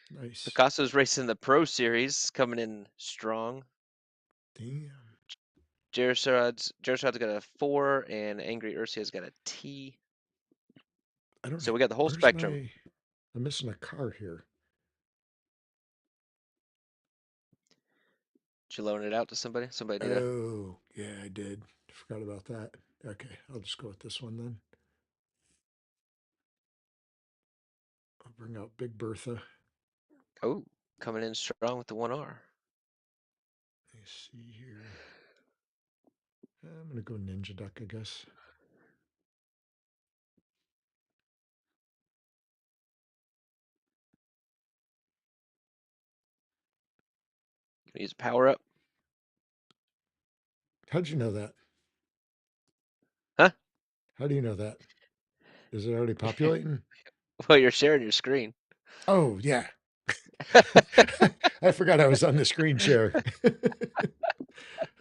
Nice. Picasso's racing the Pro Series, coming in strong. Damn. Jaroshad's got a 4, and Angry Ursia's got a T. I don't. So we got the whole Where's spectrum. my? I'm missing a car here. Did you loan it out to somebody? Somebody need a. Oh, yeah, I did. Forgot about that. Okay, I'll just go with this one then. I'll bring out Big Bertha. Oh, coming in strong with the 1R. Let me see here. I'm gonna go Ninja Duck, I guess. Can use a power up. How'd you know that? Huh? How do you know that? Is it already populating? Well, you're sharing your screen. Oh, yeah. I forgot I was on the screen share.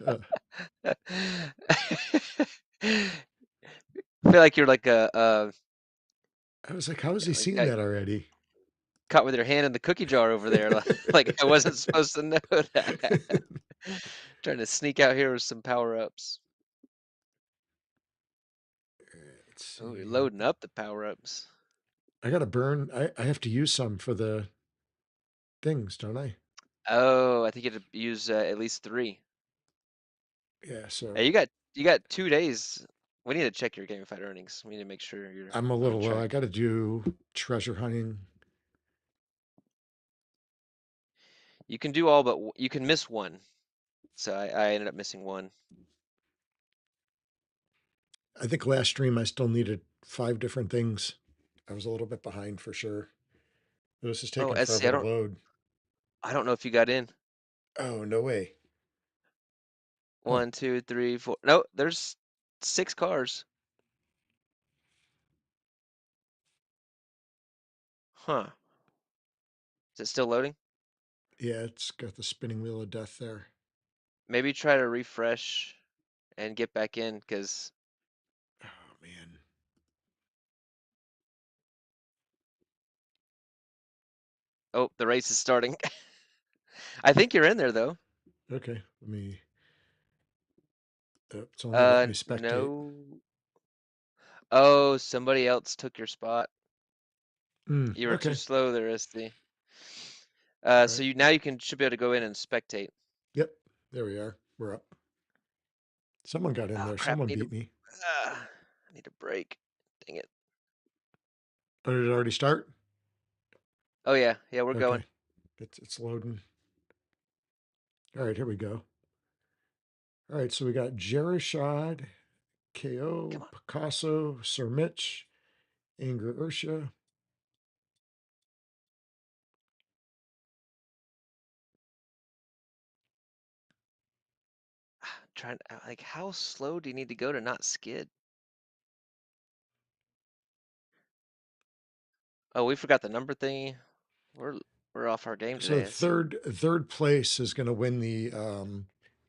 uh, I feel like you're like I was like, how is he like seeing got that already? caught with your hand in the cookie jar over there. Like I wasn't supposed to know that. Trying to sneak out here with some power ups. Let's Oh, you're see. loading up the power ups. I got to burn. I have to use some for the things, don't I? Oh, I think you had to use at least 3. Yeah, Hey, so you got 2 days. We need to check your GameFi earnings. We need to make sure you're I'm a on little low. track. I got to do treasure hunting. You can do all, but you can miss one. So I ended up missing one. I think last stream I still needed 5 different things. I was a little bit behind for sure. This is Oh, taking SC, forever to load. I don't know if you got in. Oh, no way. Huh. 1, 2, 3, 4. No, there's 6 cars. Huh. Is it still loading? Yeah, it's got the spinning wheel of death there. Maybe try to refresh and get back in because Oh, man. oh, the race is starting. I think you're in there though. Okay, let me. It's only let me spectate. No. Oh, somebody else took your spot. You were too Okay. slow there, SD. All So right. you now you should be able to go in and spectate. Yep. There we are. We're up. Someone got in Oh there. crap! Someone beat me. I need a break. Dang it. Oh, did it already start? Oh yeah, yeah, we're going. Okay. It's loading. All right, here we go. All right, so we got Jerishad, KO, Come on. Picasso, Sir Mitch, Anger Ursha. Trying like how slow do you need to go to not skid? Oh, we forgot the number thingy. We're we're off our game So today. I see. third place is going to win the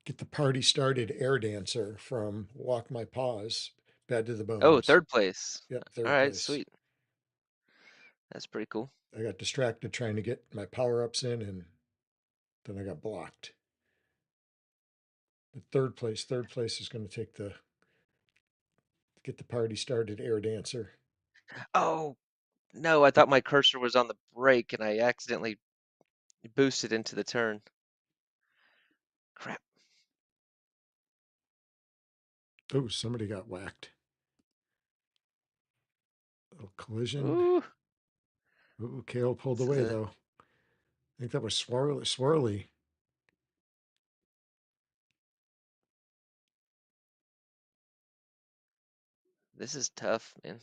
get the party started air dancer from Walk My Paws, Bad to the Oh, Bones. third place. Yep, All third right, place. sweet. That's pretty cool. I got distracted trying to get my power ups in, and then I got blocked. But third place is going to take the get the party started air dancer. Oh, no, I thought my cursor was on the brake and I accidentally boosted into the turn. Crap. Oh, somebody got whacked. A little collision. Ooh, Ooh, KO pulled this is away though. I think that was swirly. tough, man.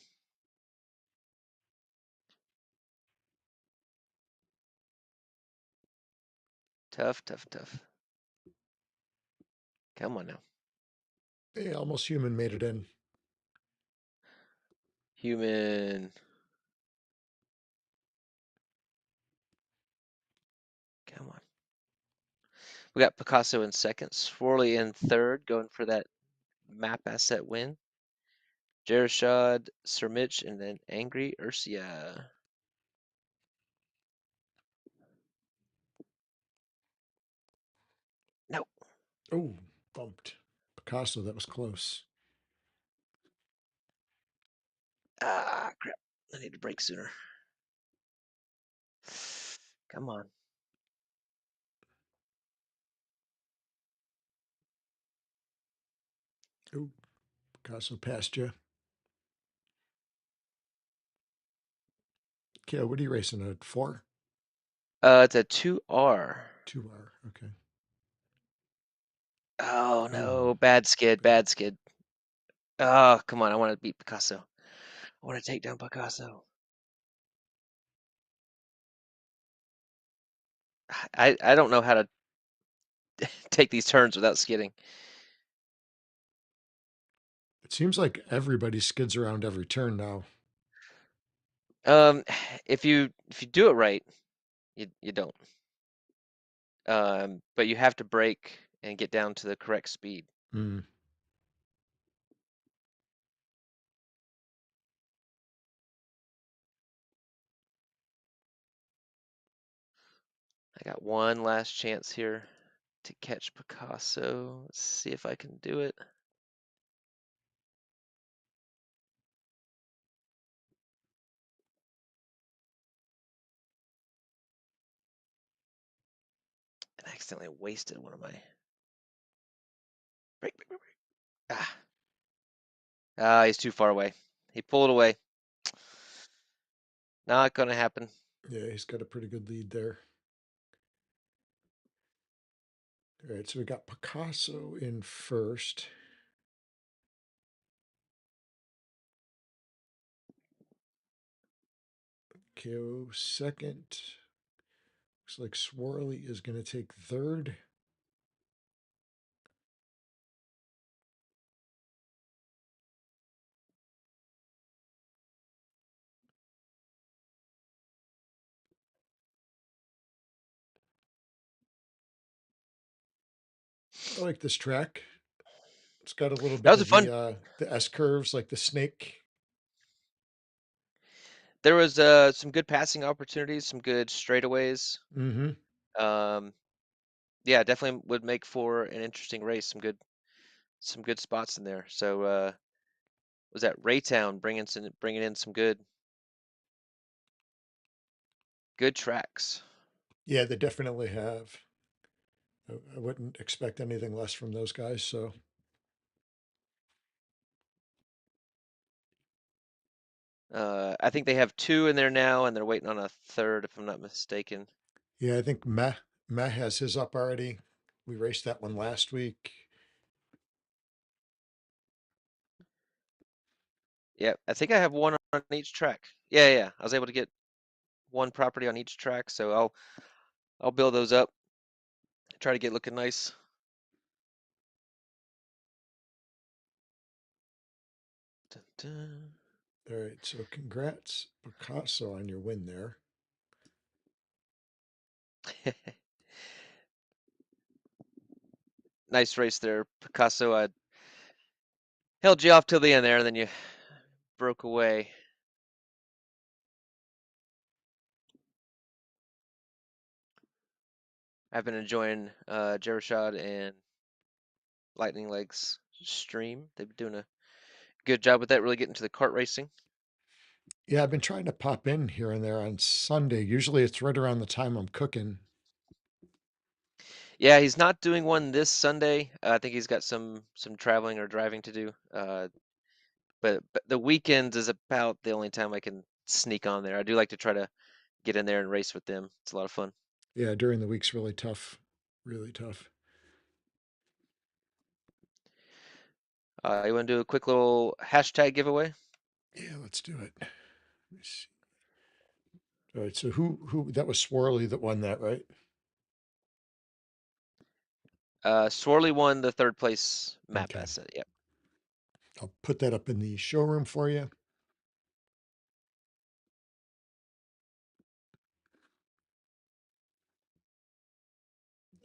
Tough, tough, tough. Come on now. Hey, almost human made it in. Human. Come on. We got Picasso in second, Swirly in third, going for that map asset win. Jerishad, Sir Mitch, and then Angry Ursia. No. Oh, bumped Picasso. That was close. Ah, crap. I need to brake sooner. Come on. Oh, Picasso passed you. Okay, what are you racing? A 4? It's a 2R. 2R. Okay. Oh Oh, no, bad skid, bad. bad skid. Oh, come on, I want to beat Picasso. I want to take down Picasso. I don't know how to take these turns without skidding. It seems like everybody skids around every turn now. Um, if you do it right, you don't. But you have to brake and get down to the correct speed. Mm. I got one last chance here to catch Picasso. Let's see if I can do it. And I accidentally wasted one of my brake, brake, brake, brake. Ah, he's too far away. He pulled away. Not gonna happen. Yeah, he's got a pretty good lead there. All right, so we got Picasso in first. KO second. Looks like Swirly is going to take third. I like this track. It's got a little That bit was a of fun. the S curves, like the snake. There was some good passing opportunities, some good straightaways. Mm-hmm. Um, yeah, definitely would make for an interesting race. Some good spots in there. So was that Raytown bringing in some good tracks. Yeah, they definitely have. I wouldn't expect anything less from those guys. So I think they have two in there now, and they're waiting on a third, if I'm not mistaken. yeah, I think Meh has his up already. We raced that one last week. Yeah, I think I have one on each track. Yeah, yeah. I was able to get one property on each track, so I'll build those up. Try to get looking nice. Dun, dun. All right, so congrats, Picasso, on your win there. Nice race there, Picasso. I held you off till the end there, and then you broke away. I've been enjoying Jerishad and Lightning Legs stream. They've been doing a good job with that, really getting to the kart racing. Yeah, I've been trying to pop in here and there on Sunday. Usually it's right around the time I'm cooking. Yeah, he's not doing one this Sunday. I think he's got some traveling or driving to do. But the weekends is about the only time I can sneak on there. I do like to try to get in there and race with them. It's a lot of fun. Yeah, during the week's really tough. Really tough. You want to do a quick little hashtag giveaway? Yeah, let's do it. Let me see. All right, so who that was Swirly that won that, right? Swirly won the third place map Okay. asset. Yep. I'll put that up in the showroom for you.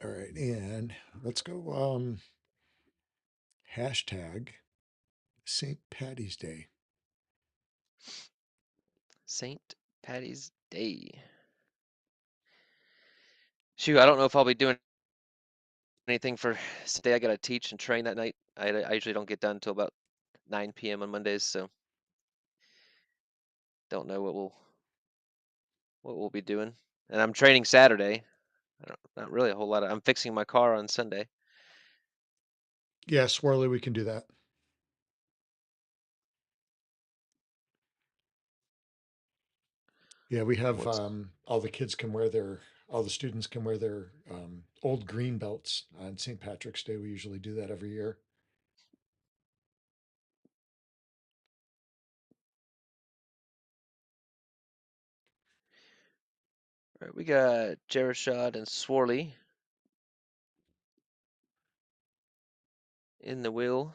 All right, and let's go hashtag St. Patty's Day. St. Patty's Day. Shoot, I don't know if I'll be doing anything for today. I got to teach and train that night. I usually don't get done until about 9 p.m. on Mondays, so don't know what we'll be doing. And I'm training Saturday. Not really a whole lot. I'm fixing my car on Sunday. Yeah, Swirly, we can do that. Yeah, we have What's all the kids can wear their all the students can wear their old green belts on St. Patrick's Day. We usually do that every year. All right? We got Jerishad and Swarley in the wheel.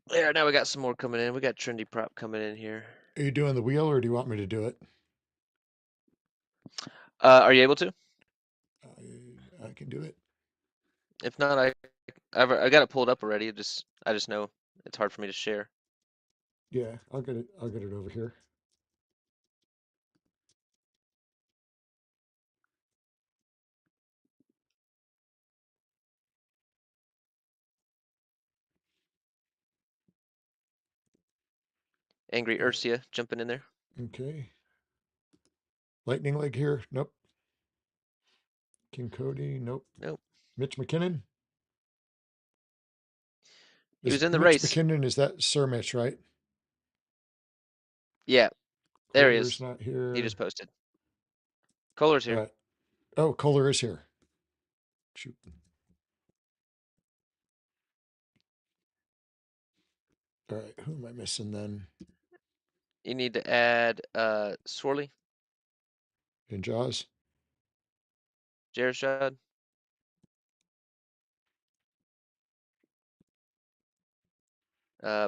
There, now we got some more coming in. We got Trendy Prop coming in here. Are you doing the wheel or do you want me to do it? Are you able to? I can do it. If not, I got it pulled up already. I just know it's hard for me to share. Yeah, I'll get it. I'll get it over here. Angry All right. Ursia jumping in there. Okay. Lightning leg here. Nope. King Cody. Nope. Nope. Mitch McKinnon. He Is was in the Mitch race. McKinnon? Is that Sir Mitch, right? Yeah, there he Kohler's is. not He here. just posted. Kohler's here. Oh, Kohler is here. Shoot. All right. Who am I missing then? You need to add Swarley, In Jaws. Jerishad,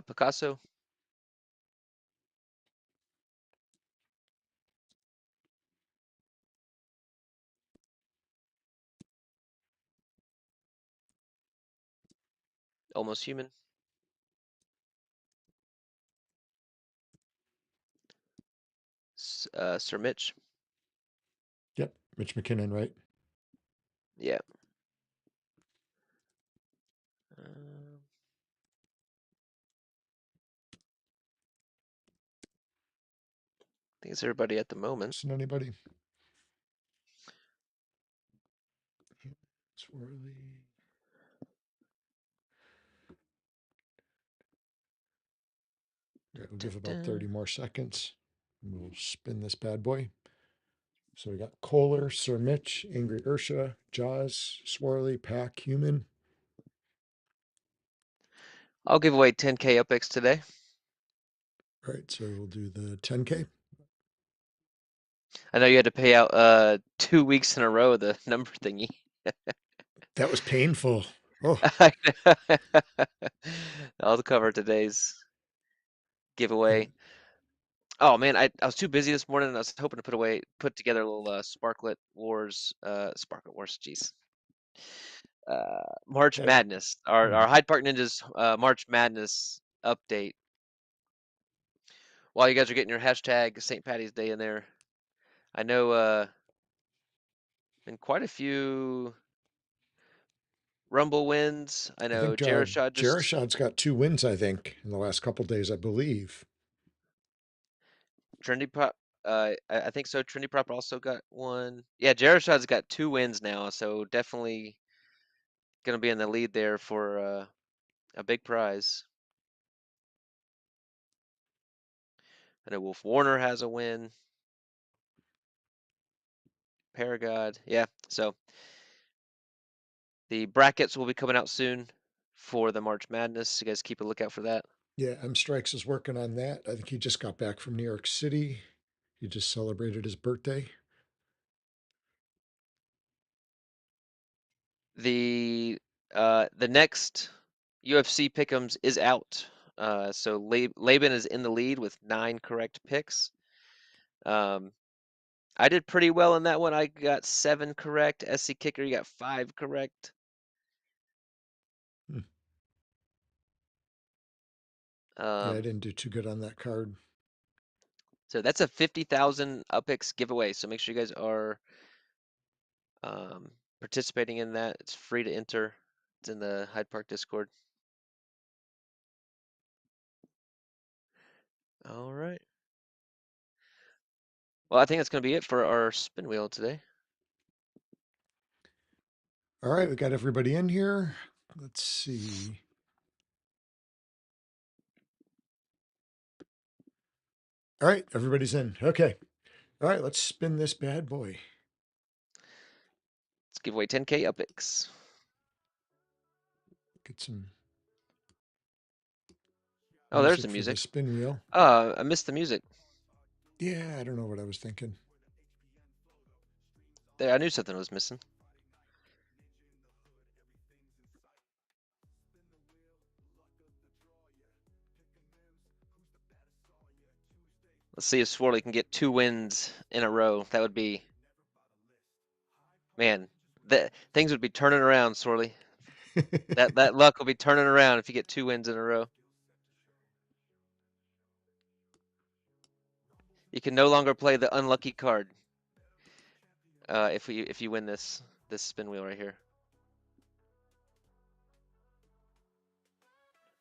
Picasso, Almost Human, Sir Mitch. Yep. Mitch McKinnon, right? Yeah. Um, I think it's everybody at the moment. Missing anybody? Swirly. Right, we'll give about Dun-dun. 30 more seconds. And we'll spin this bad boy. So we got Kohler, Sir Mitch, Angry Ursha, Jaws, Swirly, Pack, Human. I'll give away 10K UpX today. All right, so we'll do the 10K. I know you had to pay out 2 weeks in a row the number thingy. That was painful. Oh, I'll cover today's yeah. giveaway. Oh man, I was too busy this morning and I was hoping to put together a little Sparklet Wars, jeez. March That, Madness, our Hyde Park Ninjas March Madness update. While you guys are getting your hashtag St. Patty's Day in there, I know been quite a few Rumble wins. I I know think Jerishad just Jerishad's got 2 wins, I think, in the last couple days, I believe. Trendy Prop. I think so. Trendy Prop also got one. Yeah, Jerishad's got 2 wins now, so definitely gonna be in the lead there for a big prize. I know Wolf Warner has a win. Paragod, yeah. So the brackets will be coming out soon for the March Madness. So you guys keep a lookout for that. Yeah, M Strikes is working on that. I think he just got back from New York City. He just celebrated his birthday. The next UFC pick'ems is out. So Laban is in the lead with 9 correct picks. I did pretty well in that one. I got 7 correct. SC Kicker, you got 5 correct. Hmm. Yeah, I Um, didn't do too good on that card. So that's a 50,000 UpX giveaway. So make sure you guys are participating in that. It's free to enter. It's in the Hyde Park Discord. All right. Well, I think that's going to be it for our spin wheel today. All right, we got everybody in here. Let's see. All right, everybody's in. Okay. All right, let's spin this bad boy. Let's give away 10K UpX. Get some Oh, there's the music for the music. spin wheel. I missed the music. Yeah, I don't know what I was thinking. There, I knew something was missing. Let's see if Swirly can get 2 wins in a row. That would be, man, things would be turning around, Swirly. That luck will be turning around if you get 2 wins in a row. You can no longer play the unlucky card if you win this spin wheel right here.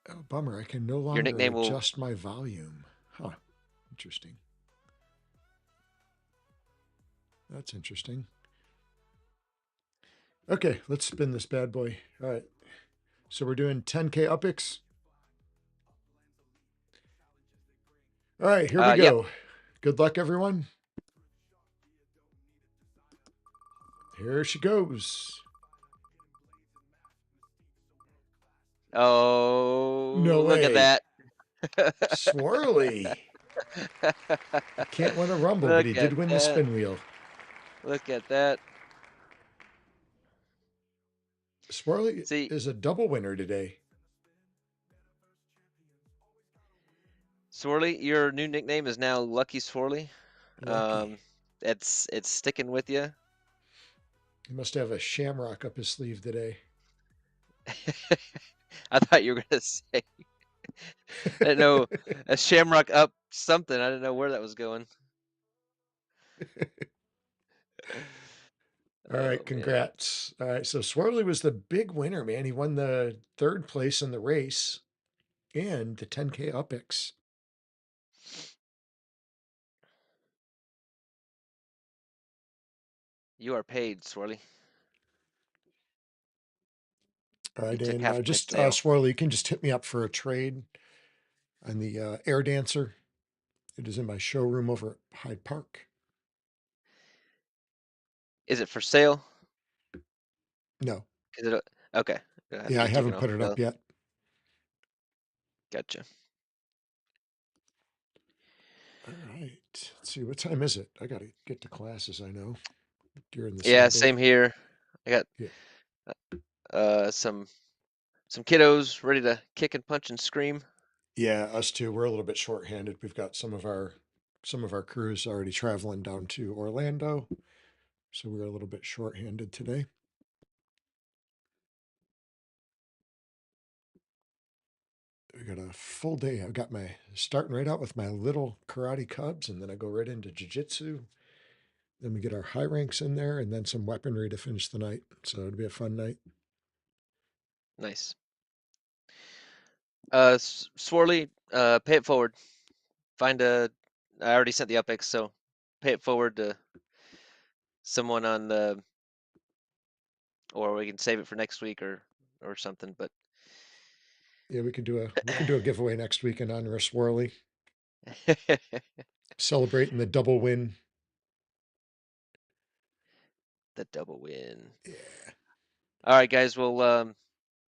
Oh, bummer. I can no Your longer nickname will. adjust my volume. Huh. Interesting. That's interesting. Okay, let's spin this bad boy. All right. So we're doing 10K UpX. All right, here we Yep. go. Good luck, everyone. Here she goes. Oh, No look at way. that. Swirly. He can't win a rumble, but Look he at did win the that. spin wheel. Look at that. Swirly See, is a double winner today. Swirly, your new nickname is now Lucky Swirly. Lucky. It's sticking with you. He must have a shamrock up his sleeve today. I thought you were gonna say, I didn't know, a shamrock up something. I didn't know where that was going. All Oh right, man. congrats. All right, so Swirly was the big winner, man. He won the third place in the race and the 10K UpX. You are paid, Swirly. All You right, took and half my just sale. Swirly, you can just hit me up for a trade on the Air Dancer. It is in my showroom over at Hyde Park. Is it for sale? No, Is it okay? It'll have to yeah, I be taken haven't off put it the. up yet. Gotcha. All right, let's see, what time is it? I got to get to classes, I know. You're in the Yeah, same boat. same here. I got Yeah. some kiddos ready to kick and punch and scream. Yeah, us too. We're a little bit short-handed. We've got some of our crews already traveling down to Orlando, so we're a little bit short-handed today. We got a full day. I've got my starting right out with my little karate cubs, and then I go right into jiu-jitsu. Then we get our high ranks in there, and then some weaponry to finish the night. So it'll be a fun night. Nice. Swarley, pay it forward. Find a. I already sent the UpX, so pay it forward to someone on the, or we can save it for next week or something. But Yeah, we can do a giveaway next week in honor of Swirly, celebrating the double win. the double win. Yeah. All right, guys. Well,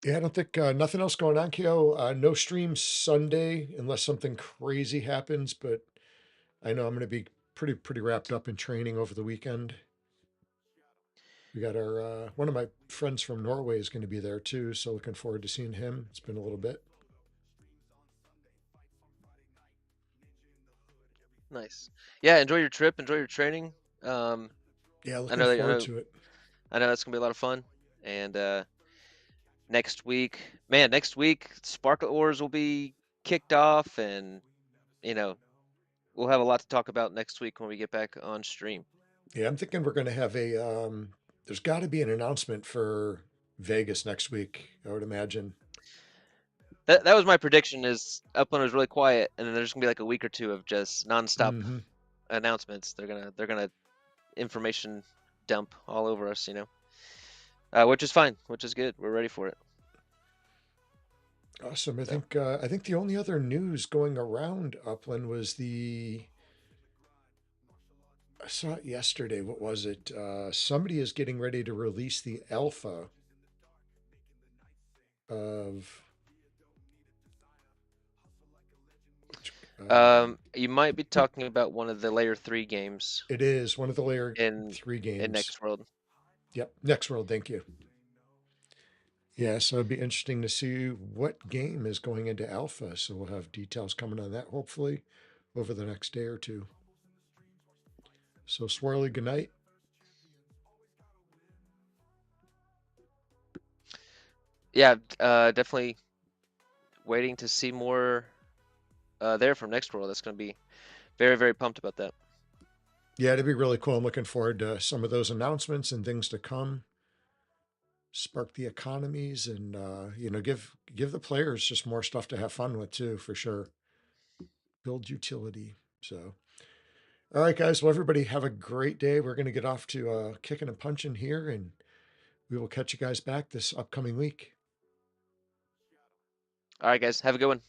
Yeah, I don't think nothing else going on, Ko. No stream Sunday unless something crazy happens, but I know I'm going to be pretty wrapped up in training over the weekend. We got our one of my friends from Norway is going to be there too, so looking forward to seeing him. It's been a little bit. nice. Yeah, enjoy your trip. Enjoy your training. Um, Yeah, I looking know that forward to it. I know that's gonna be a lot of fun. And next week, man, next week Sparkle Ores will be kicked off, and you know we'll have a lot to talk about next week when we get back on stream. Yeah, I'm thinking we're going to have there's got to be an announcement for Vegas next week, I would imagine. That was my prediction. Is Upland was really quiet, and then there's gonna be like a week or two of just nonstop Hmm. announcements. They're gonna information dump all over us, which is fine, which is good. We're ready for it. Awesome. So, I think the only other news going around Upland was I saw it yesterday. What was it? Somebody is getting ready to release the alpha of you might be talking about one of the layer 3 games it is one of the layer in three in games. Next World. Yep. Next World. Thank you. Yeah. So it'd be interesting to see what game is going into alpha. So we'll have details coming on that hopefully over the next day or two. So Swirly, good night. Yeah, definitely waiting to see more there from Next World. That's gonna be very, very pumped about that. Yeah, it'd be really cool. I'm looking forward to some of those announcements and things to come. Spark the economies and give the players just more stuff to have fun with too, for sure. Build utility. So all right, guys. Well, everybody have a great day. We're going to get off to kicking and punching here, and we will catch you guys back this upcoming week. All right, guys, have a good one.